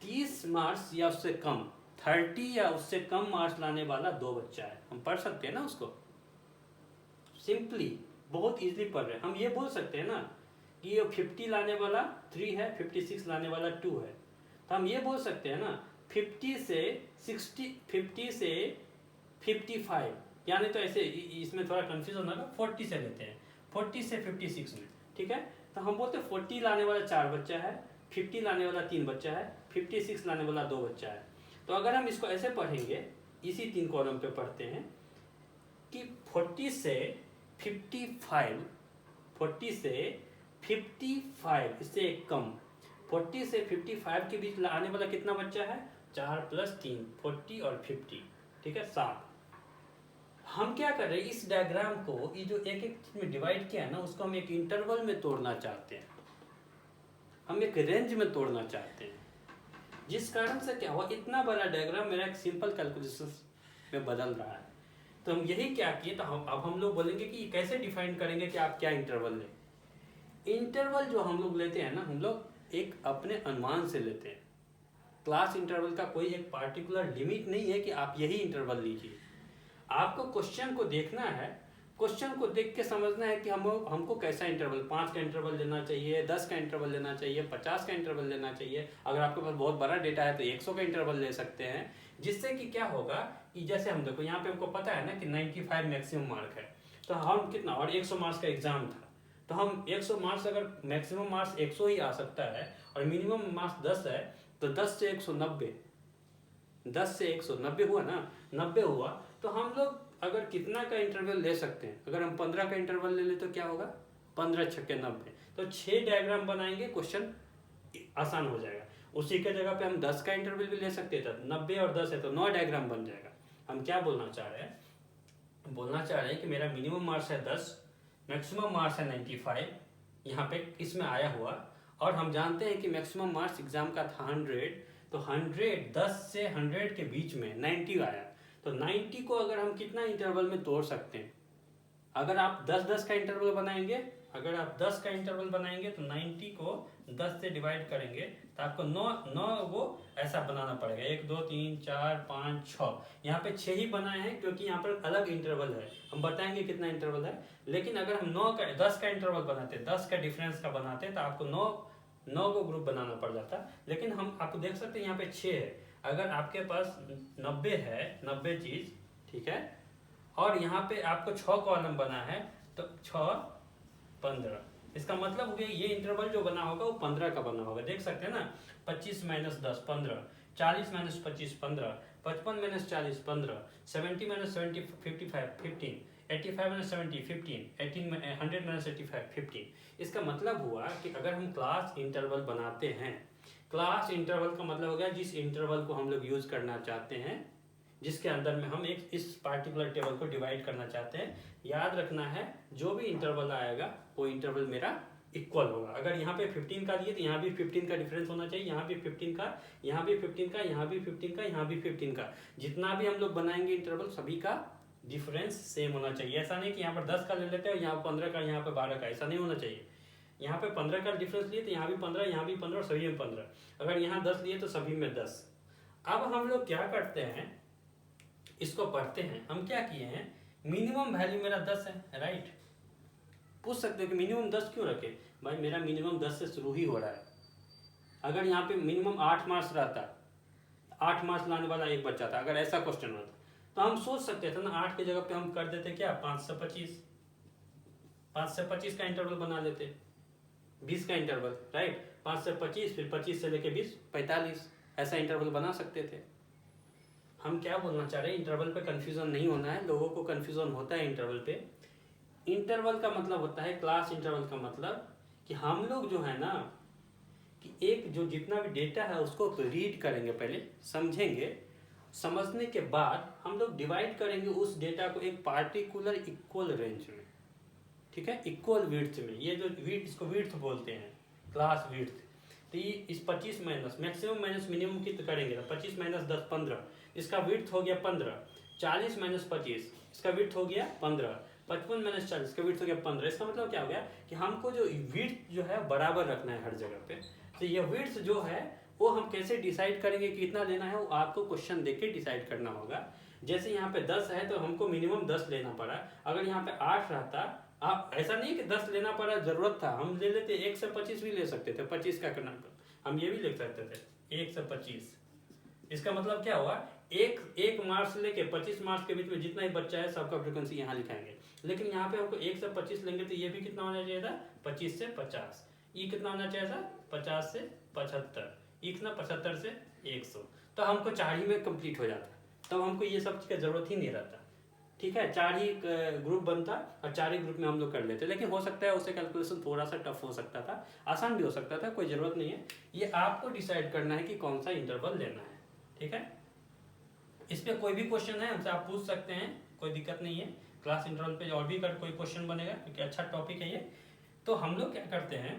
30 मार्क्स या उससे कम, 30 या उससे कम मार्क्स लाने वाला 2 बच्चा है, हम पढ़ सकते हैं ना उसको सिंपली, बहुत इजीली पढ़ रहे हैं। हम ये बोल सकते हैं ना कि ये 50 लाने वाला 3 है, 56 लाने वाला 2 है, तो हम ये बोल सकते हैं ना 50 से 60, 50 से 55, यानी तो ऐसे इसमें थोड़ा कंफ्यूजन होगा, 40 से लेते हैं, 40 से 56 में, ठीक है। तो हम बोलते हैं 40 लाने वाला 4 बच्चा है, 50 लाने वाला 3 बच्चा है, 56 लाने वाला 2 बच्चा है। तो अगर हम इसको ऐसे पढ़ेंगे, इसी 3 कॉलम पे पढ़ते हैं कि 40 से 55, 40 से 55 इससे एक कम, 40 से 55 के बीच आने वाला कितना बच्चा है, 4 + 3, 40 और 50, ठीक है 7। हम क्या कर रहे हैं, इस डायग्राम को ये जो एक एक में डिवाइड किया है ना, उसको हम एक इंटरवल में तोड़ना चाहते हैं, हम एक रेंज में तोड़ना चाहते हैं, जिस कारण से क्या हुआ, इतना बड़ा डायग्राम मेरा एक सिंपल कैलकुलेशन में बदल रहा है। तो हम यही क्या किए, तो अब हम लोग बोलेंगे कि कैसे डिफाइन करेंगे कि आप क्या इंटरवल लें। इंटरवल जो हम लोग लेते हैं ना, हम लोग एक अपने अनुमान से लेते हैं। क्लास इंटरवल का कोई एक पार्टिकुलर लिमिट नहीं है कि आप यही इंटरवल लीजिए। आपको क्वेश्चन को देखना है, क्वेश्चन को देख के समझना है कि हमको कैसा इंटरवल, 5 का इंटरवल लेना चाहिए, 10 का इंटरवल लेना चाहिए, 50 का इंटरवल लेना चाहिए। अगर आपके पास बहुत बड़ा डेटा है तो 100 का इंटरवल ले सकते हैं, जिससे कि क्या होगा कि जैसे हम देखो यहाँ पे हमको पता है ना कि 95 मैक्सिमम मार्क है, तो हम कितना, और 100 मार्क्स का एग्जाम था, तो हम 100 मार्क्स, अगर मैक्सिमम मार्क्स 100 ही आ सकता है और मिनिमम मार्क्स 10 है, तो 10 से 190, 10 से 190 हुआ ना, 90 हुआ। तो हम लोग अगर कितना का इंटरवल ले सकते हैं, अगर हम 15 का इंटरवल ले ले तो क्या होगा, 15 छक्के 90, तो 6 डायग्राम बनाएंगे, क्वेश्चन आसान हो जाएगा। उसी के जगह पे हम 10 का इंटरवल भी ले सकते हैं, तो 90 और 10 है तो 9 डायग्राम बन जाएगा। हम क्या बोलना चाह रहे हैं, बोलना चाह रहे हैं कि मेरा मिनिमम मार्क्स है 10, मैक्सिमम मार्क्स है 95, यहाँ पे इसमें आया हुआ, और हम जानते हैं कि मैक्सिमम मार्क्स एग्जाम का था 100, तो 100, 10 से 100 के बीच में 90 आया, तो 90 को अगर हम कितना इंटरवल में तोड़ सकते हैं, अगर आप 10-10 का इंटरवल बनाएंगे, अगर आप 10 का इंटरवल बनाएंगे तो 90 को 10 से डिवाइड करेंगे तो आपको 9 वो ऐसा बनाना पड़ेगा, 1 2 3 4 5 6, यहाँ पे 6 ही बनाए हैं क्योंकि यहाँ पर अलग इंटरवल है, हम बताएंगे कितना इंटरवल है। लेकिन अगर हम 10 का इंटरवल बनाते, 10 का डिफरेंस का बनाते तो आपको 9 को ग्रुप बनाना पड़ जाता। लेकिन हम आपको देख सकते हैं यहाँ पे 6 है, अगर आपके पास 90 है, 90 चीज, ठीक है, और यहाँ पे आपको 6 कॉलम बना है, तो 6 15, इसका मतलब हो गया ये इंटरवल जो बना होगा वो 15 का बना होगा। देख सकते हैं ना, 25 minus 10 15, 40 minus 25 15, 55 minus 40 15, 70 minus 70 55 15, 85 minus 70 15, 100 minus 85 15। इसका मतलब हुआ कि अगर हम क्लास इंटरवल बनाते हैं, क्लास इंटरवल का मतलब हो गया जिस इंटरवल को हम लोग यूज करना चाहते हैं, जिसके अंदर में हम एक इस पार्टिकुलर टेबल को डिवाइड करना चाहते हैं। याद रखना है जो भी इंटरवल आएगा वो इंटरवल मेरा इक्वल होगा। अगर यहाँ पे 15 का दिए तो यहाँ भी 15 का डिफरेंस होना चाहिए, यहाँ भी 15 का, यहाँ भी 15 का, यहाँ भी 15 का, यहाँ भी 15 का। जितना भी हम लोग बनाएंगे इंटरवल सभी का डिफरेंस सेम होना चाहिए। ऐसा नहीं कि यहाँ पर 10 का ले लेते हैं, यहाँ 15 का, यहाँ पे 12 का, ऐसा नहीं होना चाहिए। यहाँ पे 15 का डिफरेंस लिए तो यहाँ भी 15, यहाँ भी 15 और सभी में 15। अगर यहाँ 10 लिए तो सभी में 10। अब हम लोग क्या करते हैं, इसको पढ़ते हैं। हम क्या किए हैं, मिनिमम वैल्यू मेरा 10 है, राइट। पूछ सकते हो कि मिनिमम 10 क्यों रखे, भाई मेरा मिनिमम 10 से शुरू ही हो रहा है। अगर यहाँ पे मिनिमम 8 मार्क्स रहता, 8 मार्क्स लाने वाला एक बच्चा था, अगर ऐसा क्वेश्चन होता तो हम सोच सकते थे ना 8 की जगह पे हम कर देते क्या 5 से 25, 5 से 25 का इंटरवल बना लेते, 20 का इंटरवल, राइट। 5 से 25, फिर 25 से लेके 20 45, ऐसा इंटरवल बना सकते थे। हम क्या बोलना चाह रहे हैं, इंटरवल पे कंफ्यूजन नहीं होना है। लोगों को कंफ्यूजन होता है इंटरवल पे। इंटरवल का मतलब होता है, क्लास इंटरवल का मतलब कि हम लोग जो है ना कि एक जो जितना भी डेटा है उसको रीड करेंगे, पहले समझेंगे, समझने के बाद हम लोग डिवाइड करेंगे उस डेटा को एक पार्टिकुलर इक्वल रेंज में, ठीक है, इक्वल विड्थ में। ये जो विड्थ, इसको विड्थ बोलते हैं, क्लास विड्थ। तो ये इस 25 माइनस मैक्सिमम माइनस मिनिमम कितना करेंगे, 25 माइनस 10 15, इसका विड्थ हो गया 15। 40 माइनस 25, इसका विड्थ हो गया 15। 55 माइनस 40, इसका विड्थ हो गया 15। इसका मतलब क्या हो गया कि हमको जो विड्थ जो है बराबर रखना है हर जगह पे। तो ये विड्थ जो है वो हम कैसे डिसाइड करेंगे कितना लेना है, वो आपको क्वेश्चन देख के डिसाइड करना होगा। जैसे यहाँ पे 10 है तो हमको मिनिमम 10 लेना पड़ा। अगर यहाँ पे 8 रहता, आप ऐसा नहीं कि 10 लेना पड़ा, जरूरत था हम ले लेते, 1 से 25 भी ले सकते थे। 25 का करना हम ये भी लिख सकते थे 1 से 25। इसका मतलब क्या हुआ, एक मार्क्स लेके 25 मार्क्स के बीच में जितना ही बच्चा है सबका फ्रीक्वेंसी यहाँ लिखाएंगे। लेकिन यहाँ पे हमको 1 से 25 लेंगे तो ये भी कितना होना चाहिए था 25 से 50। ये कितना होना चाहिए था 50 से 75, ये कितना 75 से 100। तो हमको 4 ही में कंप्लीट हो जाता, तब हमको ये सब चीज़ का जरूरत ही नहीं रहता, ठीक है। 4 ही ग्रुप बनता और 4 ही ग्रुप में हम लोग कर लेते। लेकिन हो सकता है उससे कैलकुलेशन थोड़ा सा टफ हो सकता था, आसान भी हो सकता था, कोई जरूरत नहीं है। ये आपको डिसाइड करना है कि कौन सा इंटरवल लेना है, ठीक है। इस पे कोई भी क्वेश्चन है हमसे आप पूछ सकते हैं, कोई दिक्कत नहीं है। क्लास इंटरवल पे और भी कर कोई क्वेश्चन बनेगा क्योंकि अच्छा टॉपिक है ये। तो हम लोग क्या करते हैं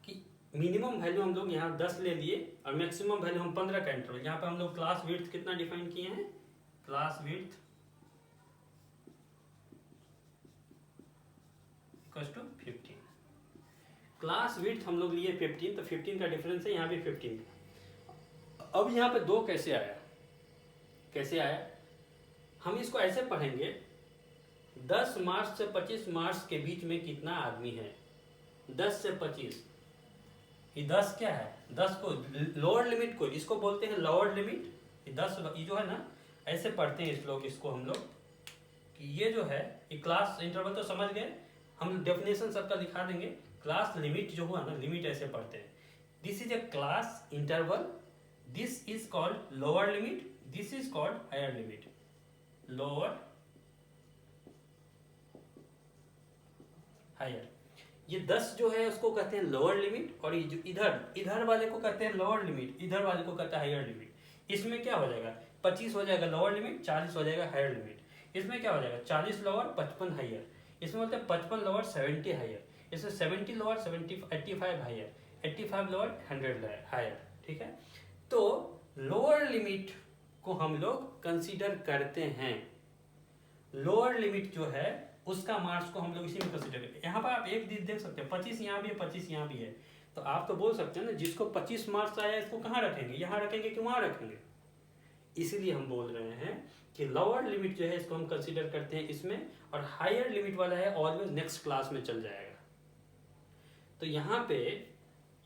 कि मिनिमम वैल्यू हम लोग यहाँ 10 ले लिए और मैक्सिमम वैल्यू हम 15 का इंटरवल। यहाँ पे हम लोग क्लास विड्थ कितना डिफाइन किए हैं, class width equals to 15। Class width हम लोग लिए 15, तो 15 का डिफरेंस है, यहाँ भी 15। अब यहाँ पे 2 कैसे आया, कैसे आया, हम इसको ऐसे पढ़ेंगे 10 मार्क्स से 25 मार्क्स के बीच में कितना आदमी है। 10 से 25, ये 10 क्या है, 10 को लोअर लिमिट को इसको बोलते हैं लोअर लिमिट। 10 ये जो है ना ऐसे पढ़ते हैं इस लोग, इसको हम लोग कि ये जो है ये क्लास इंटरवल तो समझ गए, हम डेफिनेशन सबका दिखा देंगे। क्लास लिमिट जो हुआ ना, लिमिट ऐसे पढ़ते हैं, this is a class interval, this is called lower limit, this is called higher limit. Lower higher, ये 10 जो है उसको कहते हैं लोअर लिमिट, और ये जो इधर वाले को कहते हैं लोअर लिमिट, इधर वाले को कहते हैं हायर लिमिट। इसमें क्या हो जाएगा 25 हो जाएगा लोअर लिमिट, 40 हो जाएगा हायर लिमिट। इसमें क्या हो जाएगा 40 लोअर 55 हायर, इसमें बोलते हैं 55 लोअर 70 हायर, इसमें 70 लोअर 85 हायर, 85 लोअर 100 हायर, ठीक है। तो लोअर लिमिट को हम लोग कंसीडर करते हैं, लोअर लिमिट जो है उसका मार्क्स को हम लोग इसी में कंसीडर करते हैं। यहाँ पर आप एक चीज देख सकते हैं 25 यहाँ भी है 25 यहाँ भी है, तो आप तो बोल सकते हैं ना जिसको 25 मार्क्स आया इसको कहाँ रखेंगे, यहाँ रखेंगे कि वहाँ रखेंगे। इसीलिए हम बोल रहे हैं कि लोअर लिमिट जो है इसको हम कंसीडर करते हैं इसमें, और हायर लिमिट वाला है ऑलवेज नेक्स्ट क्लास में चल जाएगा। तो यहाँ पे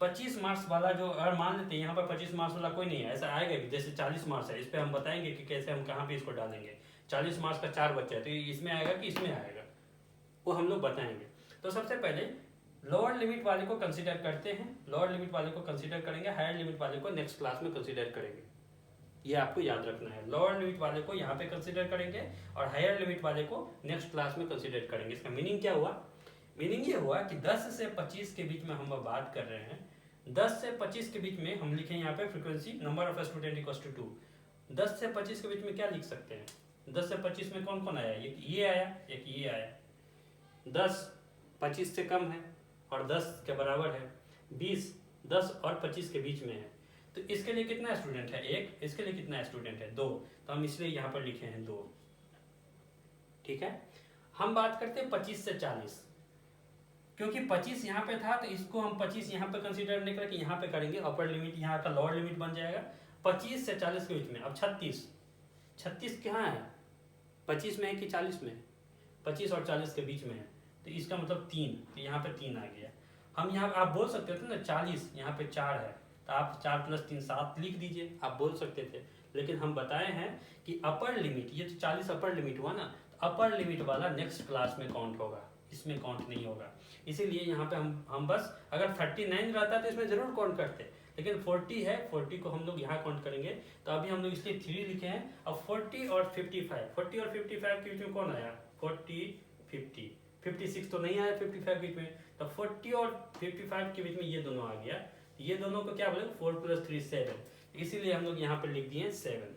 25 मार्क्स वाला जो, अगर मान लेते हैं यहाँ पर 25 मार्क्स वाला कोई नहीं है, ऐसा आएगा कि जैसे 40 मार्क्स है, इस पर हम बताएंगे कि कैसे हम कहाँ पे इसको डालेंगे। 40 मार्क्स का 4 बच्चा है तो इसमें आएगा कि इसमें आएगा, वो हम लोग बताएंगे। तो सबसे पहले लोअर लिमिट वाले को कंसीडर करते हैं, लोअर लिमिट वाले को कंसीडर करेंगे, हायर लिमिट वाले को नेक्स्ट क्लास में कंसीडर करेंगे। ये आपको याद रखना है, लोअर लिमिट वाले को यहाँ पे कंसीडर करेंगे और हायर लिमिट वाले को नेक्स्ट क्लास में कंसीडर करेंगे। इसका मीनिंग क्या हुआ? मीनिंग ये हुआ कि 10 से 25 के बीच में हम बात कर रहे हैं। 10 से 25 के बीच में हम लिखें यहाँ पे frequency number of student equals to 2। 10 से 25 के बीच में क्या लिख सकते हैं? 10 से 25 में कौन कौन आया? एक ये आया, एक ये आया। 10 25 से कम है और 10 के बराबर है। 20 10 और 25 के बीच में है, तो इसके लिए कितना स्टूडेंट है? 1। इसके लिए कितना स्टूडेंट है? 2। तो हम इसलिए यहाँ पर लिखे हैं 2। ठीक है। हम बात करते हैं 25 से 40, क्योंकि 25 यहाँ पे था तो इसको हम 25 यहाँ पे कंसीडर नहीं करके यहाँ पे करेंगे। अपर लिमिट यहाँ का लोअर लिमिट बन जाएगा 25 से 40 के बीच में। अब 36 कहाँ है? 25 में है कि 40 में? 25 और 40 के बीच में है, तो इसका मतलब 3, तो यहाँ पे 3 आ गया। हम यहाँ आप बोल सकते थे ना 40, यहाँ पे 4 है, तो आप 4 + 3 7 लिख दीजिए, आप बोल सकते थे। लेकिन हम बताए हैं कि अपर लिमिट, ये तो 40 अपर लिमिट हुआ ना, तो अपर लिमिट वाला नेक्स्ट क्लास में काउंट होगा, इसमें काउंट नहीं होगा। इसीलिए यहाँ पे हम बस, अगर 39 रहता तो इसमें जरूर काउंट करते, लेकिन 40 है, 40 को हम लोग यहाँ काउंट करेंगे। तो अभी हम लोग इसलिए 3 लिखे हैं। अब 40 और 55 के बीच में कौन आया? 40 50 56 तो नहीं आया 55 के बीच में, तो 40 और 55 के बीच में ये दोनों आ गया। ये दोनों को क्या बोले? 4 + 3 7, इसीलिए हम लोग यहाँ पर लिख दिए 7।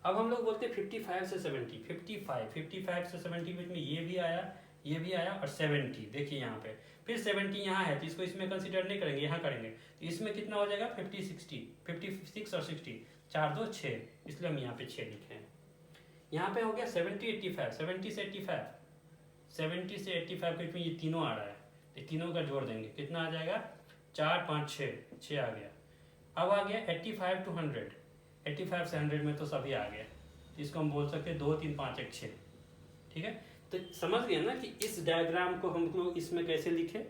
अब हम लोग बोलते हैं 55 से 70, 55 से 70 के बीच में ये भी आया और 70, देखिए यहाँ पे फिर 70 यहाँ है, तो इसको इसमें कंसीडर नहीं करेंगे, यहाँ करेंगे। तो इसमें कितना हो जाएगा? 56 और 60, 4 2 6, इसलिए हम यहाँ पे 6 लिखे हैं। यहाँ पे हो गया 70 85, 70 से 85 के बीच में ये तीनों आ रहा है, तो तीनों का जोड़ देंगे, कितना आ जाएगा? 4 5 6 आ गया। अब आ गया 85 to 100, 85 से 100 में तो सभी आ गया, तो इसको हम बोल सकते हैं 2 3 5 1 6। ठीक है, तो समझ गए ना कि इस डायग्राम को हम लोग इसमें कैसे लिखें।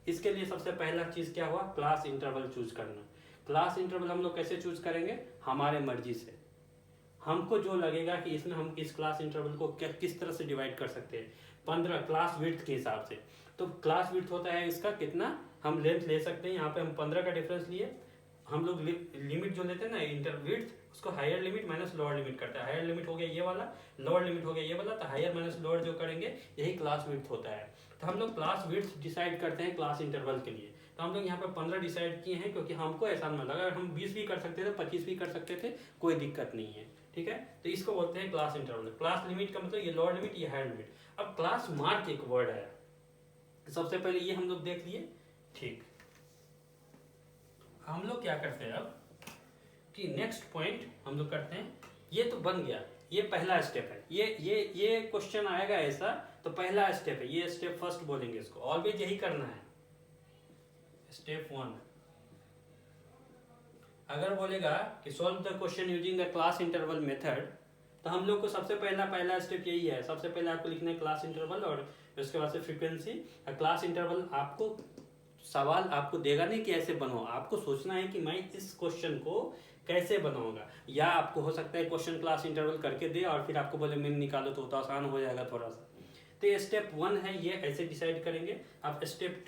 इसके लिए सबसे पहला चीज क्या हुआ? क्लास इंटरवल चूज करना। क्लास इंटरवल हम लोग कैसे चूज करेंगे? हमारे मर्जी से, हमको जो लगेगा कि इसमें हम इस क्लास इंटरवल को किस तरह से डिवाइड कर सकते हैं। 15 क्लास विड्थ के हिसाब से, तो क्लास विड्थ होता है इसका कितना, हम लेंथ ले सकते हैं। यहाँ पे हम 15 का डिफरेंस लिए। हम लोग लिमिट जो लेते हैं ना इंटर विड्थ, उसको higher limit minus lower limit करते हैं। हायर लिमिट हो गया ये वाला, लोअर लिमिट हो गया ये वाला, तो हायर माइनस लोअर जो करेंगे यही क्लास विड्थ होता है। तो हम लोग क्लास विड्थ डिसाइड करते हैं क्लास इंटरवल के लिए। तो हम लोग यहाँ पे 15 डिसाइड किए हैं, क्योंकि हमको आसान में लगा। हम 20 भी कर सकते थे, 25 भी कर सकते थे, कोई दिक्कत नहीं है। ठीक है, तो इसको बोलते हैं क्लास इंटरवल। क्लास लिमिट का मतलब ये लोअर लिमिट, ये हायर लिमिट। अब क्लास मार्क एक वर्ड है, सबसे पहले ये हम लोग देख लिए। ठीक, हम लोग क्या करते हैं अब कि नेक्स्ट पॉइंट हम लोग करते हैं। ये तो बन गया, ये पहला स्टेप है। ये क्वेश्चन आएगा ऐसा, तो पहला स्टेप है, ये स्टेप फर्स्ट बोलेंगे इसको, ऑलवेज यही करना है। स्टेप 1 अगर बोलेगा कि solve the question using the class interval method, तो हम लोग को सबसे पहला स्टेप यही है। सबसे पहले आपको लिखना है क्लास इंटरवल, और उसके बाद से फ्रीक्वेंसी। क्लास इंटरवल आपको सवाल आपको देगा नहीं कि ऐसे बनाओ, आपको सोचना है कि मैं इस क्वेश्चन को कैसे बनाऊंगा। या आपको हो सकता है क्वेश्चन क्लास इंटरवल करके दे और फिर आपको बोले मीन निकालो, तो आसान हो जाएगा थोड़ा सा। तो ये स्टेप 1 है, ये ऐसे डिसाइड करेंगे। अब स्टेप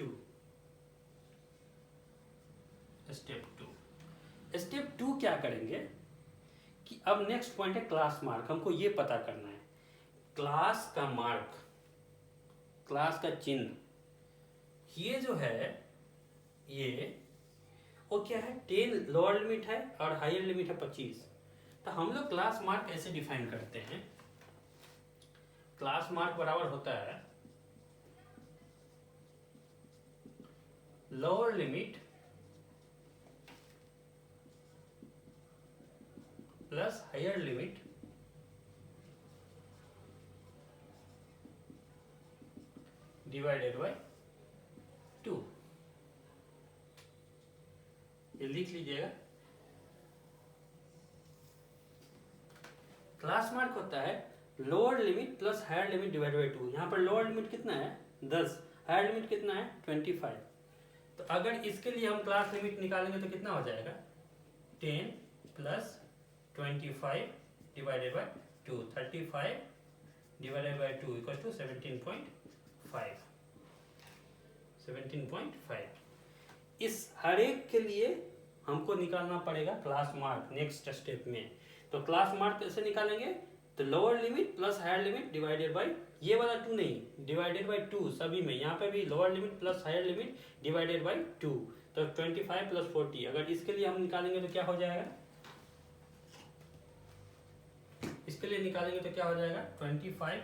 2 क्या करेंगे कि अब नेक्स्ट पॉइंट है क्लास मार्क। हमको ये पता करना है क्लास का मार्क, क्लास का चिन्ह, ये जो है ये वो क्या है? 10 लोअर लिमिट है और हायर लिमिट है 25। तो हम लोग क्लास मार्क ऐसे डिफाइन करते हैं। क्लास मार्क बराबर होता है lower limit plus higher limit divided by 2। ये लिख लीजिएगा। क्लास मार्क होता है lower limit plus higher limit divide by 2। यहाँ पर लोअर लिमिट कितना है? 10, हायर लिमिट कितना है? 25। तो अगर इसके लिए हम क्लास लिमिट निकालेंगे तो कितना हो जाएगा? 10 plus 25 divided by 2, 35 divided by 2 equal to 17.5। 17.5। इस हर एक के लिए हमको निकालना पड़ेगा क्लास मार्क नेक्स्ट स्टेप में। तो क्लास मार्क कैसे निकालेंगे? तो lower limit plus higher limit divided by, ये वाला 2 नहीं, डिवाइडेड बाय 2 सभी में, यहाँ पे भी lower limit plus higher limit divided by 2। तो 25 प्लस 40, अगर इसके लिए हम निकालेंगे तो क्या हो जाएगा? इसके लिए निकालेंगे तो क्या हो जाएगा? 25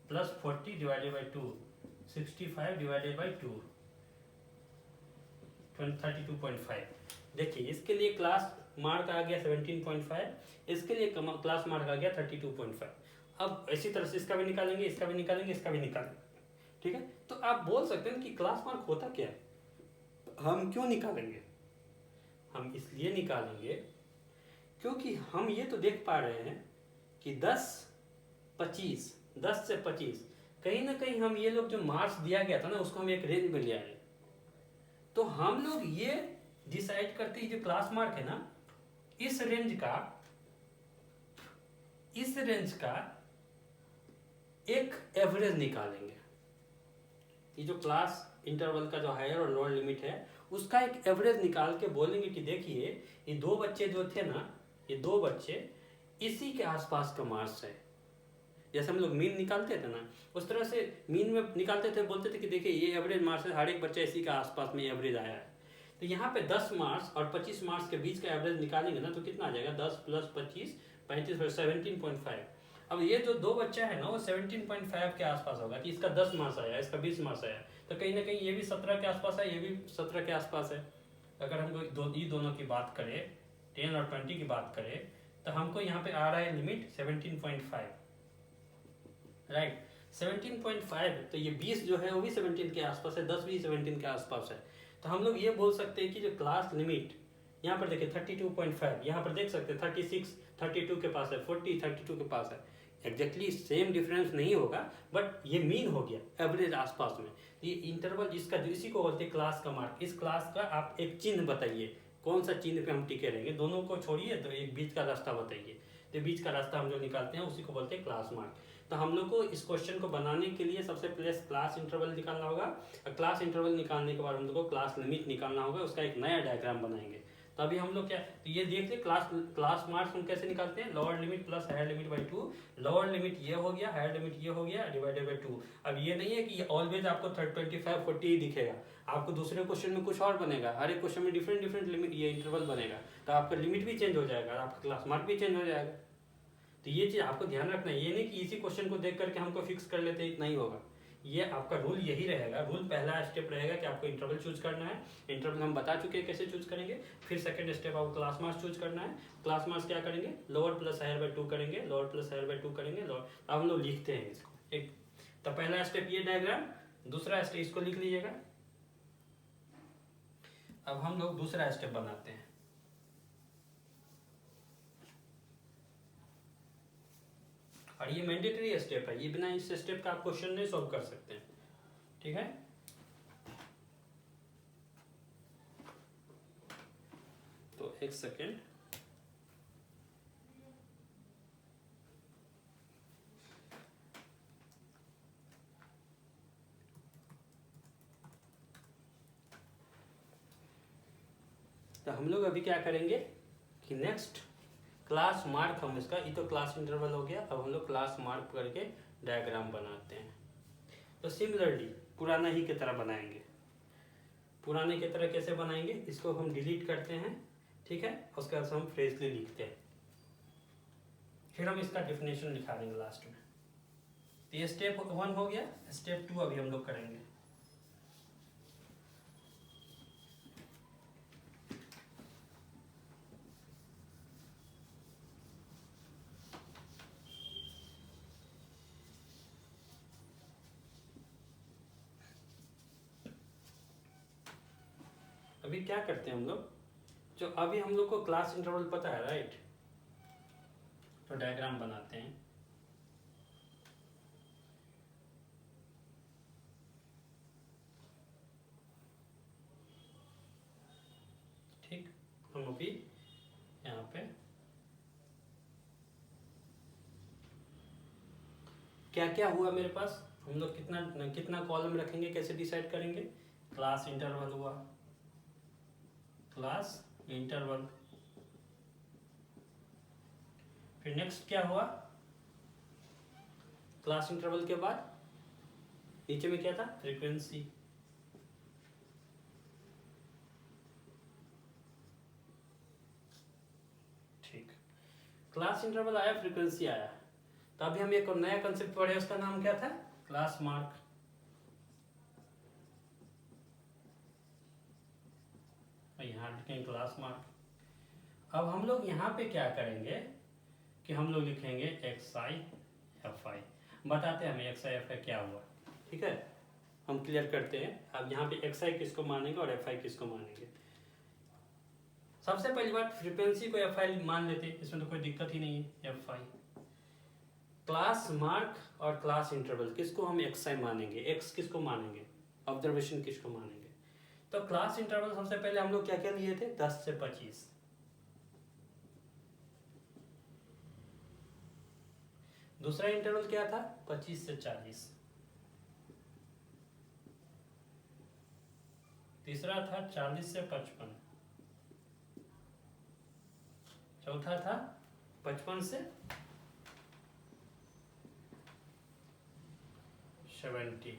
plus 40 divided by 2, 65 divided by 2, 32.5। देखिए इसके लिए क्लास मार्क आ गया 17.5, इसके लिए क्लास मार्क आ गया 32.5। अब इसी तरह से इसका भी निकालेंगे, इसका भी निकालेंगे, इसका भी निकालेंगे। ठीक है, तो आप बोल सकते हैं कि क्लास मार्क होता क्या है, हम क्यों निकालेंगे? हम इसलिए निकालेंगे क्योंकि हम ये तो देख पा रहे हैं कि 10 से 25 कहीं ना कहीं हम ये लोग जो मार्क्स दिया गया था ना उसको हम एक रेंज में ले आए। तो हम लोग ये डिसाइड करते हैं जो क्लास मार्क है ना, इस रेंज का एक एवरेज निकालेंगे। ये जो क्लास इंटरवल का जो हायर और लोअर लिमिट है उसका एक एवरेज निकाल के बोलेंगे कि देखिए ये दो बच्चे जो थे ना, ये दो बच्चे इसी के आसपास का मार्क्स है। जैसे हम लोग मीन निकालते थे ना, उस तरह से मीन में निकालते थे, बोलते थे कि देखिए ये एवरेज मार्क्स है, हर एक बच्चा इसी का आसपास में एवरेज आया है। तो यहाँ पे 10 मार्क्स और 25 मार्क्स के बीच का एवरेज निकालेंगे ना तो कितना आ जाएगा? 10 प्लस 25 35 17.5। अब ये जो दो बच्चा है ना वो 17.5 के आसपास होगा कि इसका 10 मार्क्स आया, इसका 20 मार्क्स आया, तो कहीं ना कहीं ये भी 17 के आसपास है, ये भी 17 के आसपास है। अगर हम ये दोनों की बात करें, 10 और 20 की बात करें, तो हमको यहाँ पे आ रहा है लिमिट 17.5, राइट। 17.5, तो ये 20 जो है वो भी 17 के आसपास है, 10 भी 17 के आसपास है। तो हम लोग ये बोल सकते हैं कि जो क्लास लिमिट यहाँ पर देखिए 32.5, यहाँ पर देख सकते हैं 36 32 के पास है, 40 32 के पास है। एग्जैक्टली सेम डिफरेंस नहीं होगा, बट ये मीन हो गया एवरेज आसपास में। ये इंटरवल इसका इसी को बोलते हैं क्लास का मार्क। इस क्लास का आप एक चिन्ह बताइए, कौन सा चिन्ह पे हम टिके रहेंगे, दोनों को छोड़िए तो एक बीच का रास्ता बताइए। तो बीच का रास्ता हम जो निकालते हैं उसी को बोलते हैं क्लास मार्क। तो हम लोग को इस क्वेश्चन को बनाने के लिए सबसे पहले क्लास इंटरवल निकालना होगा, और क्लास इंटरवल निकालने के बाद हम लोग को क्लास लिमिट निकालना होगा, उसका एक नया डायग्राम बनाएंगे। तो अभी हम लोग क्या, तो ये देख ले क्लास मार्क्स हम कैसे निकालते हैं? Lower limit plus higher limit by 2। Lower limit ये हो गया, हायर लिमिट ये हो गया, डिवाइडेड बाई 2। अब ये नहीं है कि ये ऑलवेज आपको 25 40 ही दिखेगा, आपको दूसरे क्वेश्चन में कुछ और बनेगा, हर एक क्वेश्चन में डिफरेंट लिमिट ये इंटरवल बनेगा, तो आपका लिमिट भी चेंज हो जाएगा, आपका क्लास मार्क भी चेंज हो जाएगा। तो ये चीज आपको ध्यान रखना है, ये नहीं कि इसी क्वेश्चन को देख करके हमको फिक्स कर लेते हैं, इतना ही होगा। ये आपका रूल यही रहेगा। रूल पहला स्टेप रहेगा कि आपको इंटरवल चूज करना है, इंटरवल हम बता चुके हैं कैसे चूज करेंगे। फिर सेकंड स्टेप आपको क्लास मार्क्स चूज करना है। क्लास मार्क्स क्या करेंगे? लोअर प्लस हायर बाई 2 करेंगे, लोअर प्लस हायर बाई 2 करेंगे, लोअर। अब हम लोग लिखते हैं इसको, ठीक। तो पहला स्टेप ये डायग्राम, दूसरा स्टेप इसको लिख लीजिएगा। अब हम लोग दूसरा स्टेप बनाते हैं। और ये मैंडेटरी स्टेप है, ये बिना इस स्टेप का आप क्वेश्चन नहीं सॉल्व कर सकते हैं, ठीक है। तो एक सेकेंड, तो हम लोग अभी क्या करेंगे कि नेक्स्ट क्लास मार्क हम इसका, ये तो क्लास इंटरवल हो गया, अब हम लोग क्लास मार्क करके डायग्राम बनाते हैं। तो सिमिलरली पुराना ही की तरह बनाएंगे। पुराने की तरह कैसे बनाएंगे? इसको हम डिलीट करते हैं, ठीक है, उसके बाद हम फ्रेशली लिखते हैं, फिर हम इसका डेफिनेशन लिखा देंगे लास्ट में। तो ये स्टेप 1 हो गया। स्टेप 2 अभी हम लोग करेंगे। अभी क्या करते हैं हम लोग, जो अभी हम लोग को क्लास इंटरवल पता है, राइट, तो डायग्राम बनाते हैं। ठीक, हम अभी यहाँ पे क्या क्या हुआ मेरे पास, हम लोग कितना कितना कॉलम रखेंगे, कैसे डिसाइड करेंगे? क्लास इंटरवल हुआ, क्लास इंटरवल। फिर नेक्स्ट क्या हुआ, क्लास इंटरवल के बाद नीचे में क्या था, फ्रीक्वेंसी। ठीक, क्लास इंटरवल आया, फ्रीक्वेंसी आया, तो अभी हम एक और नया कंसेप्ट पढ़े, उसका नाम क्या था, क्लास मार्क। यहाँ लिखेंगे क्लास मार्क। अब हम लोग यहाँ पे क्या करेंगे कि हम लोग लिखेंगे एक्स आई एफ आई, बताते हैं हमें एक्स आई एफ आई क्या हुआ। ठीक है, हम क्लियर करते हैं। अब यहाँ पे एक्स आई किसको मानेंगे और एफ आई किसको मानेंगे। सबसे पहली बात, फ्रीक्वेंसी को एफ आई मान लेते हैं, इसमें तो कोई दिक्कत ही नहीं है, एफ आई। क्लास मार्क और क्लास इंटरवल किसको हम एक्स आई मानेंगे, एक्स किसको मानेंगे, ऑब्जर्वेशन किसको मानेंगे। तो क्लास इंटरवल सबसे पहले हम लोग क्या क्या लिए थे, 10 से 25। दूसरा इंटरवल क्या था, 25 से 40। तीसरा था 40 से 55। चौथा था 55 से 70।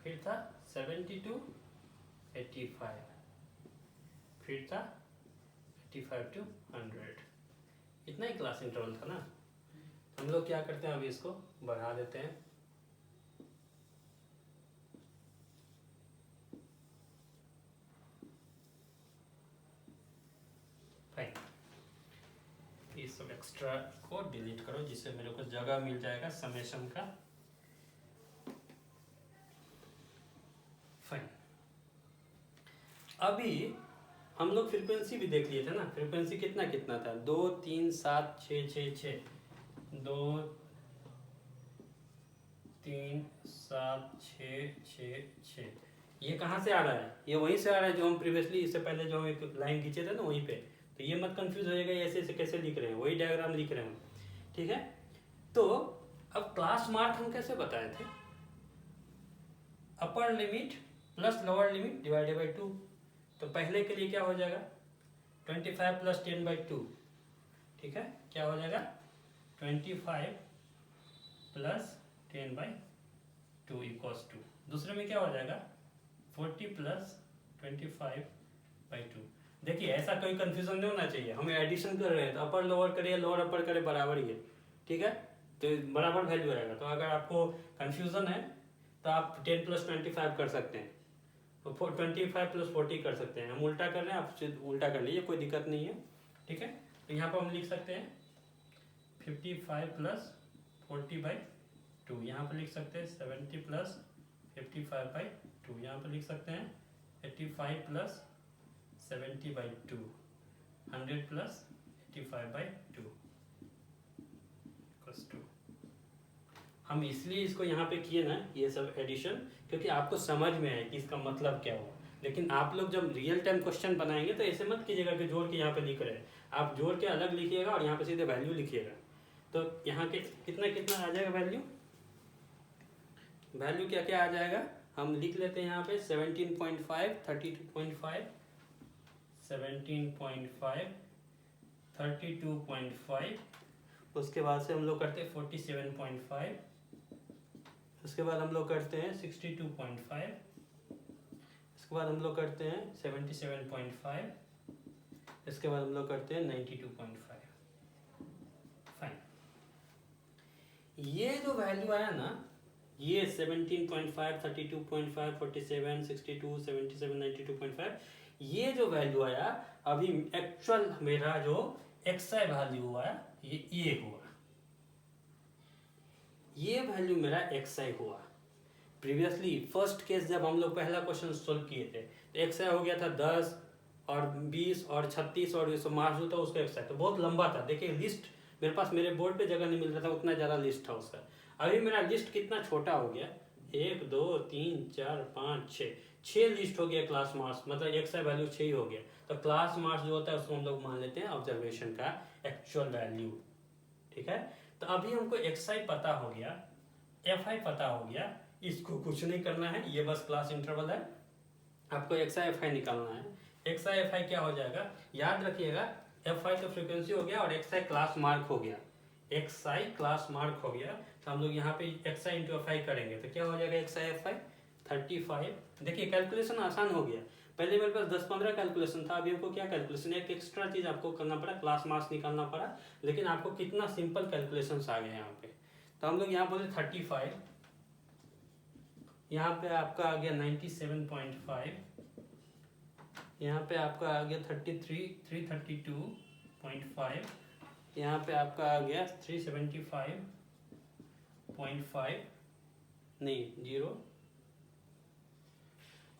फिर था 70 to 85। फिर था 85 to 100। इतना ही क्लास इंटरवल था ना। हम लोग क्या करते हैं, अभी इसको बढ़ा देते हैं। फाइन, ये सब एक्स्ट्रा को डिलीट करो, जिससे मेरे को जगह मिल जाएगा समेशन का। फाइन, अभी हम लोग फ्रीक्वेंसी भी देख लिए थे ना। फ्रीक्वेंसी कितना कितना था, 2 3 7 6 6 6, 2 3 7 6 6 6। ये कहाँ से आ रहा है, ये वहीं से आ रहा है जो हम प्रीवियसली, इससे पहले जो हम एक लाइन खींचे थे ना, वहीं पे। तो ये मत कंफ्यूज हो जाएगा, ऐसे ऐसे कैसे लिख रहे हैं, वही डायग्राम लिख रहे हैं। ठीक है, तो अब क्लास मार्क हम कैसे बताए थे, upper limit plus lower limit divided by 2। तो पहले के लिए क्या हो जाएगा, 25 प्लस 10/2। ठीक है, क्या हो जाएगा, 25 प्लस 10/2 इक्वल्स टू। दूसरे में क्या हो जाएगा, 40 प्लस 25/2। देखिए, ऐसा कोई कंफ्यूजन नहीं होना चाहिए, हमें एडिशन कर रहे हैं तो अपर लोअर करें, लोअर अपर करें, बराबर ही है। ठीक है, तो बराबर वैल्यू आएगा। तो अगर आपको कंफ्यूजन है तो आप 10 प्लस 25 कर सकते हैं, तो 25 प्लस 40 कर सकते हैं। हम उल्टा कर रहे हैं, आप उल्टा कर लीजिए, कोई दिक्कत नहीं है। ठीक है, तो यहाँ पर हम लिख सकते हैं 55 प्लस 40/2। यहाँ पर लिख सकते हैं 70 प्लस 55/2। यहाँ पर लिख सकते हैं 85 प्लस 70/2, 100 प्लस 85/2 = 2। हम इसलिए इसको यहाँ पे किए ना, ये सब एडिशन, क्योंकि आपको समझ में आए कि इसका मतलब क्या हुआ। लेकिन आप लोग जब रियल टाइम क्वेश्चन बनाएंगे तो ऐसे मत कीजिएगा कि जोड़ के यहाँ पे लिख रहे हैं। आप जोड़ के अलग लिखिएगा और यहाँ पे सीधे वैल्यू लिखिएगा। तो यहाँ के कितना कितना आ जाएगा वैल्यू, वैल्यू क्या क्या आ जाएगा, हम लिख लेते हैं यहाँ पे 17.5, 32.5, 17.5, 32.5। उसके बाद से हम लोग करते हैं 47.5। उसके बाद हम लोग करते हैं 62.5। इसके बाद हम लोग करते हैं 77.5। इसके बाद हम लोग करते हैं 92.5। फाइन, ये जो वैल्यू आया ना, ये 17.5, 32.5, 47, 62, 77, 92.5, ये जो वैल्यू आया, अभी एक्चुअल मेरा जो एक्सआई वैल्यू हुआ ये हुआ, ये वैल्यू मेरा एक्सआई हुआ। प्रीवियसली फर्स्ट केस जब हम लोग पहला क्वेश्चन सोल्व किए थे तो एक्सआई हो गया था 10 और 20 और 36 और ये सब मार्क्स होता उसका एक्सआई, तो बहुत लंबा था। देखिए लिस्ट मेरे पास, मेरे बोर्ड पे जगह नहीं मिल रहा था, उतना ज़्यादा लिस्ट था उसका। अभी मेरा लिस्ट कितना छोटा हो गया, 1 2 3 4 5 6 लिस्ट हो गया क्लास मार्क्स, मतलब एक्सआई वैल्यू 6 ही हो गया। तो क्लास मार्क्स जो होता है उसको हम लोग मान लेते हैं ऑब्जर्वेशन का एक्चुअल वैल्यू। ठीक है, तो अभी हमको एक्सआई पता हो गया, एफआई पता हो गया, इसको कुछ नहीं करना है, ये बस क्लास इंटरवल है। आपको एक्स आई एफ आई निकालना है। एक्स आई एफ आई क्या हो जाएगा, याद रखिएगा, एफ आई तो फ्रीक्वेंसी हो गया और एक्स आई क्लास मार्क हो गया। एक्स आई क्लास मार्क हो गया तो हम लोग यहाँ पे x I into F I करेंगे तो क्या हो जाएगा, एक्स आई एफ आई 35। देखिए कैलकुलेशन आसान हो गया। पहले मेरे पास 10-15 कैलकुलेशन था, अभी हमको क्या कैलकुलेशन, एक एक्स्ट्रा चीज आपको करना पड़ा, क्लास मार्क्स निकालना पड़ा, लेकिन आपको कितना सिंपल कैलकुलेशन आ गए यहाँ पे। तो हम लोग यहाँ बोले 35, यहाँ पे आपका आ गया 97.5, यहाँ पे आपका आ गया 332.5, यहाँ पे आपका आ गया 375.5 नहीं 0,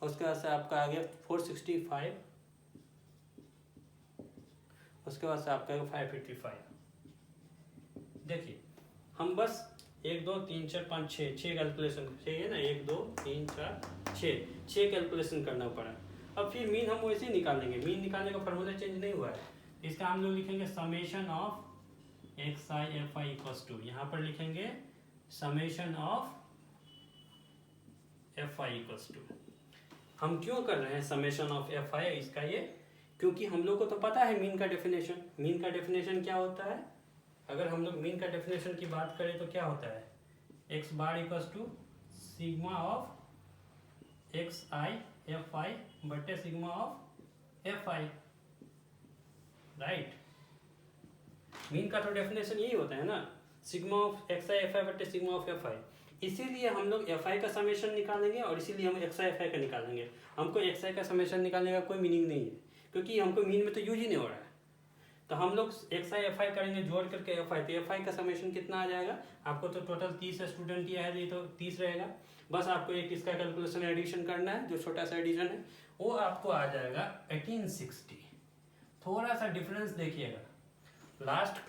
उसके बाद से आपका आ गया 465, उसके बाद से आपका 555। देखिए हम बस 1 2 3 4 5 6 कैलकुलेशन चाहिए ना, 1 2 3 4 6 कैलकुलेशन करना पड़ा। अब फिर मीन हम वैसे ही निकालेंगे, मीन निकालने का फॉर्मूला चेंज नहीं हुआ है। इसका हम लोग लिखेंगे summation of x i f i equals to, यहाँ पर लिखेंगे summation of f i equals to. हम क्यों कर रहे हैं समेशन ऑफ एफ आई इसका ये, क्योंकि हम लोग को तो पता है मीन का डेफिनेशन। मीन का डेफिनेशन क्या होता है, अगर हम लोग मीन का डेफिनेशन की बात करें तो क्या होता है, x bar equals to sigma of x i f i बटे sigma of f i, right. Mean का तो डेफिनेशन यही होता है ना, sigma of x i f i बटे सिग्मा ऑफ एफ आई। इसीलिए हम लोग एफ आई का समेशन निकालेंगे और इसीलिए हम एक्स आई एफ आई का निकालेंगे। हमको एक्स आई का समेशन निकालने का कोई मीनिंग नहीं है, क्योंकि हमको मीन में तो यूज ही नहीं हो रहा है। तो हम लोग एक्स आई एफ आई करेंगे जोड़ करके एफ आई, तो एफ आई का समेशन कितना आ जाएगा, आपको तो टोटल 30 स्टूडेंट दिया है तो 30 रहेगा। बस आपको एक इसका कैलकुलेशन एडिशन करना है, जो छोटा सा एडिशन है वो आपको आ जाएगा 1860। थोड़ा सा डिफरेंस देखिएगा, लास्ट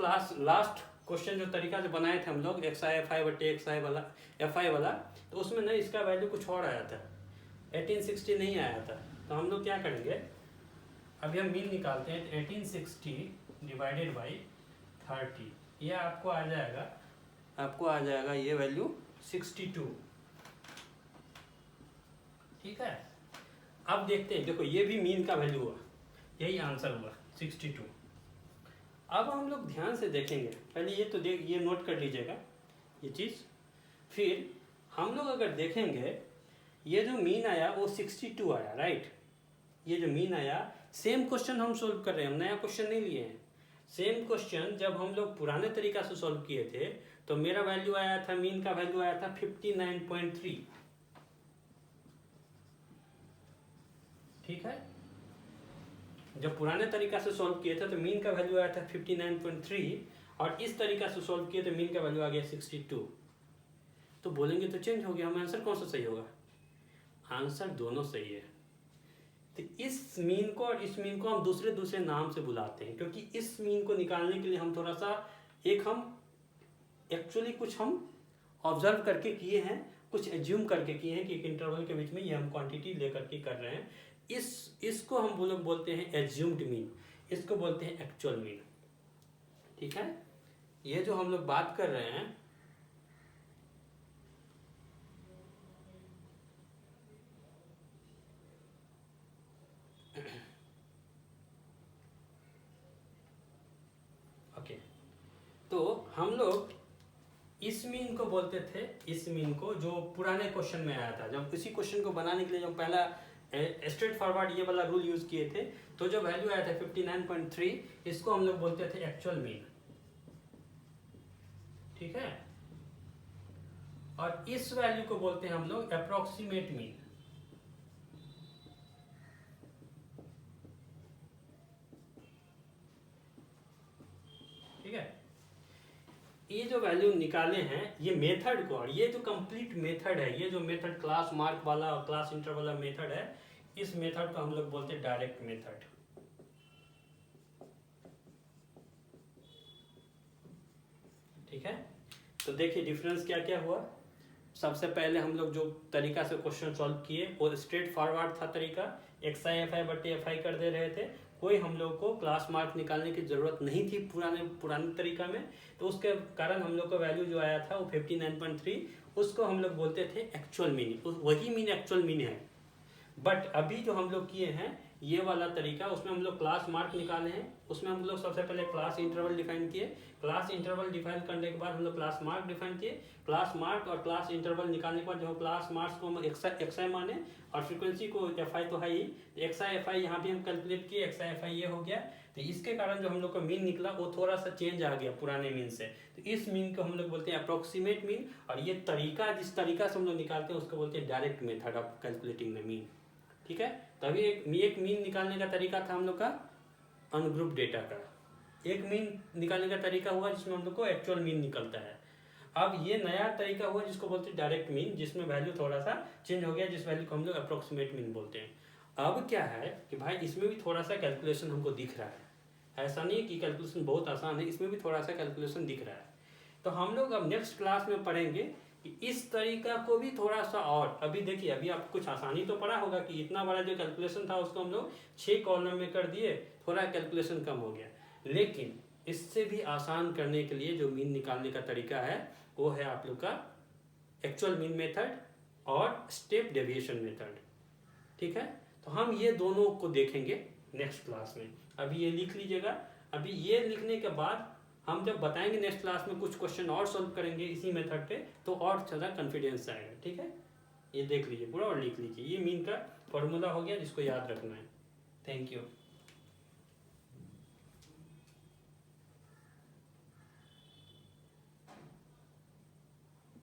क्वेश्चन जो तरीका से बनाए थे हम लोग एक्स आई एफ आई बटे एक्स आई वाला एफ आई वाला, तो उसमें ना इसका वैल्यू कुछ और आया था, 1860 नहीं आया था। तो हम लोग क्या करेंगे, अभी हम मीन निकालते हैं। 1860 डिवाइडेड बाई 30, ये आपको आ जाएगा ये वैल्यू 62, ठीक है। अब देखते हैं, देखो ये भी मीन का वैल्यू हुआ, यही आंसर हुआ 62। अब हम लोग ध्यान से देखेंगे, पहले ये तो ये नोट कर लीजिएगा ये चीज़। फिर हम लोग अगर देखेंगे ये जो मीन आया वो 62 आया, राइट। ये जो मीन आया, सेम क्वेश्चन हम सोल्व कर रहे हैं, हम नया क्वेश्चन नहीं लिए हैं। सेम क्वेश्चन जब हम लोग पुराने तरीका से सोल्व किए थे तो मेरा वैल्यू आया था, मीन का वैल्यू आया था 59.3, ठीक है। जब पुराने तरीका से सॉल्व किए थे तो मीन का वैल्यू आया था 59.3 और इस तरीका से सॉल्व किए तो मीन का वैल्यू आ गया 62। तो बोलेंगे तो चेंज हो गया, हमें आंसर कौन सा सही होगा, आंसर दोनों सही है। तो इस मीन को और इस मीन को हम दूसरे नाम से बुलाते हैं, क्योंकि इस मीन को निकालने के लिए हम थोड़ा सा एक्चुअली कुछ हम ऑब्जर्व करके किए हैं, कुछ एज्यूम करके किए हैं कि एक इंटरवल के बीच में ये हम क्वांटिटी लेकर के कर रहे हैं। इसको हम लोग बोलते हैं एज्यूम्ड मीन, इसको बोलते हैं एक्चुअल मीन, ठीक है। ये जो हम लोग बात कर रहे हैं ओके, तो हम लोग इस मीन को बोलते थे, इस मीन को जो पुराने क्वेश्चन में आया था, जब इसी क्वेश्चन को बनाने के लिए जब पहला स्ट्रेट फॉरवर्ड ये वाला रूल यूज किए थे तो जो वैल्यू आया था 59.3, इसको हम लोग बोलते थे एक्चुअल मीन, ठीक है। और इस वैल्यू को बोलते हैं हम लोग अप्रोक्सीमेट मीन, ठीक है। ये जो वैल्यू निकाले हैं ये मेथड को, और ये जो कंप्लीट मेथड है, ये जो मेथड क्लास मार्क वाला और क्लास इंटर वाला मेथड है, इस मेथड को हम लोग बोलते हैं डायरेक्ट मेथड, ठीक है। तो देखिए डिफरेंस क्या क्या हुआ। सबसे पहले हम लोग जो तरीका से क्वेश्चन सॉल्व किए वो स्ट्रेट फॉरवर्ड था तरीका, एक्स आई एफ आई बटे एफ आई कर दे रहे थे, कोई हम लोग को क्लास मार्क निकालने की ज़रूरत नहीं थी पुराने तरीका में, तो उसके कारण हम लोग का वैल्यू जो आया था वो 59.3, उसको हम लोग बोलते थे एक्चुअल मीन, वही मीन एक्चुअल मीन है। बट अभी जो हम लोग किए हैं ये वाला तरीका, उसमें हम लोग क्लास मार्क निकाले हैं, उसमें हम लोग सबसे पहले क्लास इंटरवल डिफाइन किए, क्लास इंटरवल डिफाइन करने के बाद हम लोग क्लास मार्क डिफाइन किए, क्लास मार्क और क्लास इंटरवल निकालने के बाद जो क्लास मार्क्स को हम एक्स आई माने और फ्रीक्वेंसी को एफ आई तो है ही, तो एक्स आई एफ आई यहाँ भी हम कैलकुलेट किए, एक्स आई एफ आई ये हो गया। तो इसके कारण जो हम लोग का मीन निकला वो थोड़ा सा चेंज आ गया पुराने मीन से, तो इस मीन को हम लोग बोलते हैं अप्रोक्सीमेट मीन, और ये तरीका जिस तरीका से हम लोग निकालते हैं उसको बोलते हैं direct method of calculating the mean. ठीक है, तभी एक मीन निकालने का तरीका था हम लोग का अनग्रुप डेटा का, एक मीन निकालने का तरीका हुआ जिसमें हम लोग को एक्चुअल मीन निकलता है। अब ये नया तरीका हुआ जिसको बोलते हैं डायरेक्ट मीन, जिसमें वैल्यू थोड़ा सा चेंज हो गया, जिस वैल्यू को हम लोग अप्रोक्सीमेट मीन बोलते हैं। अब क्या है कि भाई इसमें भी थोड़ा सा कैलकुलेशन हमको दिख रहा है, ऐसा नहीं है कि कैलकुलेशन बहुत आसान है, इसमें भी थोड़ा सा कैलकुलेशन दिख रहा है। तो हम लोग अब नेक्स्ट क्लास में पढ़ेंगे कि इस तरीका को भी थोड़ा सा, और अभी देखिए अभी आपको कुछ आसानी तो पड़ा होगा कि इतना बड़ा जो कैलकुलेशन था उसको हम लोग 6 कॉलम में कर दिए, थोड़ा कैलकुलेशन कम हो गया, लेकिन इससे भी आसान करने के लिए जो मीन निकालने का तरीका है वो है आप लोग का एक्चुअल मीन मेथड और स्टेप डेविएशन मेथड। ठीक है, तो हम ये दोनों को देखेंगे नेक्स्ट क्लास में। अभी ये लिख लीजिएगा, अभी ये लिखने के बाद हम जब बताएंगे नेक्स्ट क्लास में कुछ क्वेश्चन और सॉल्व करेंगे इसी मेथड पे, तो और ज़्यादा कॉन्फिडेंस आएगा। ठीक है, ये देख लीजिए पूरा और लिख लीजिए, ये मीन का फॉर्मूला हो गया जिसको याद रखना है। Thank you.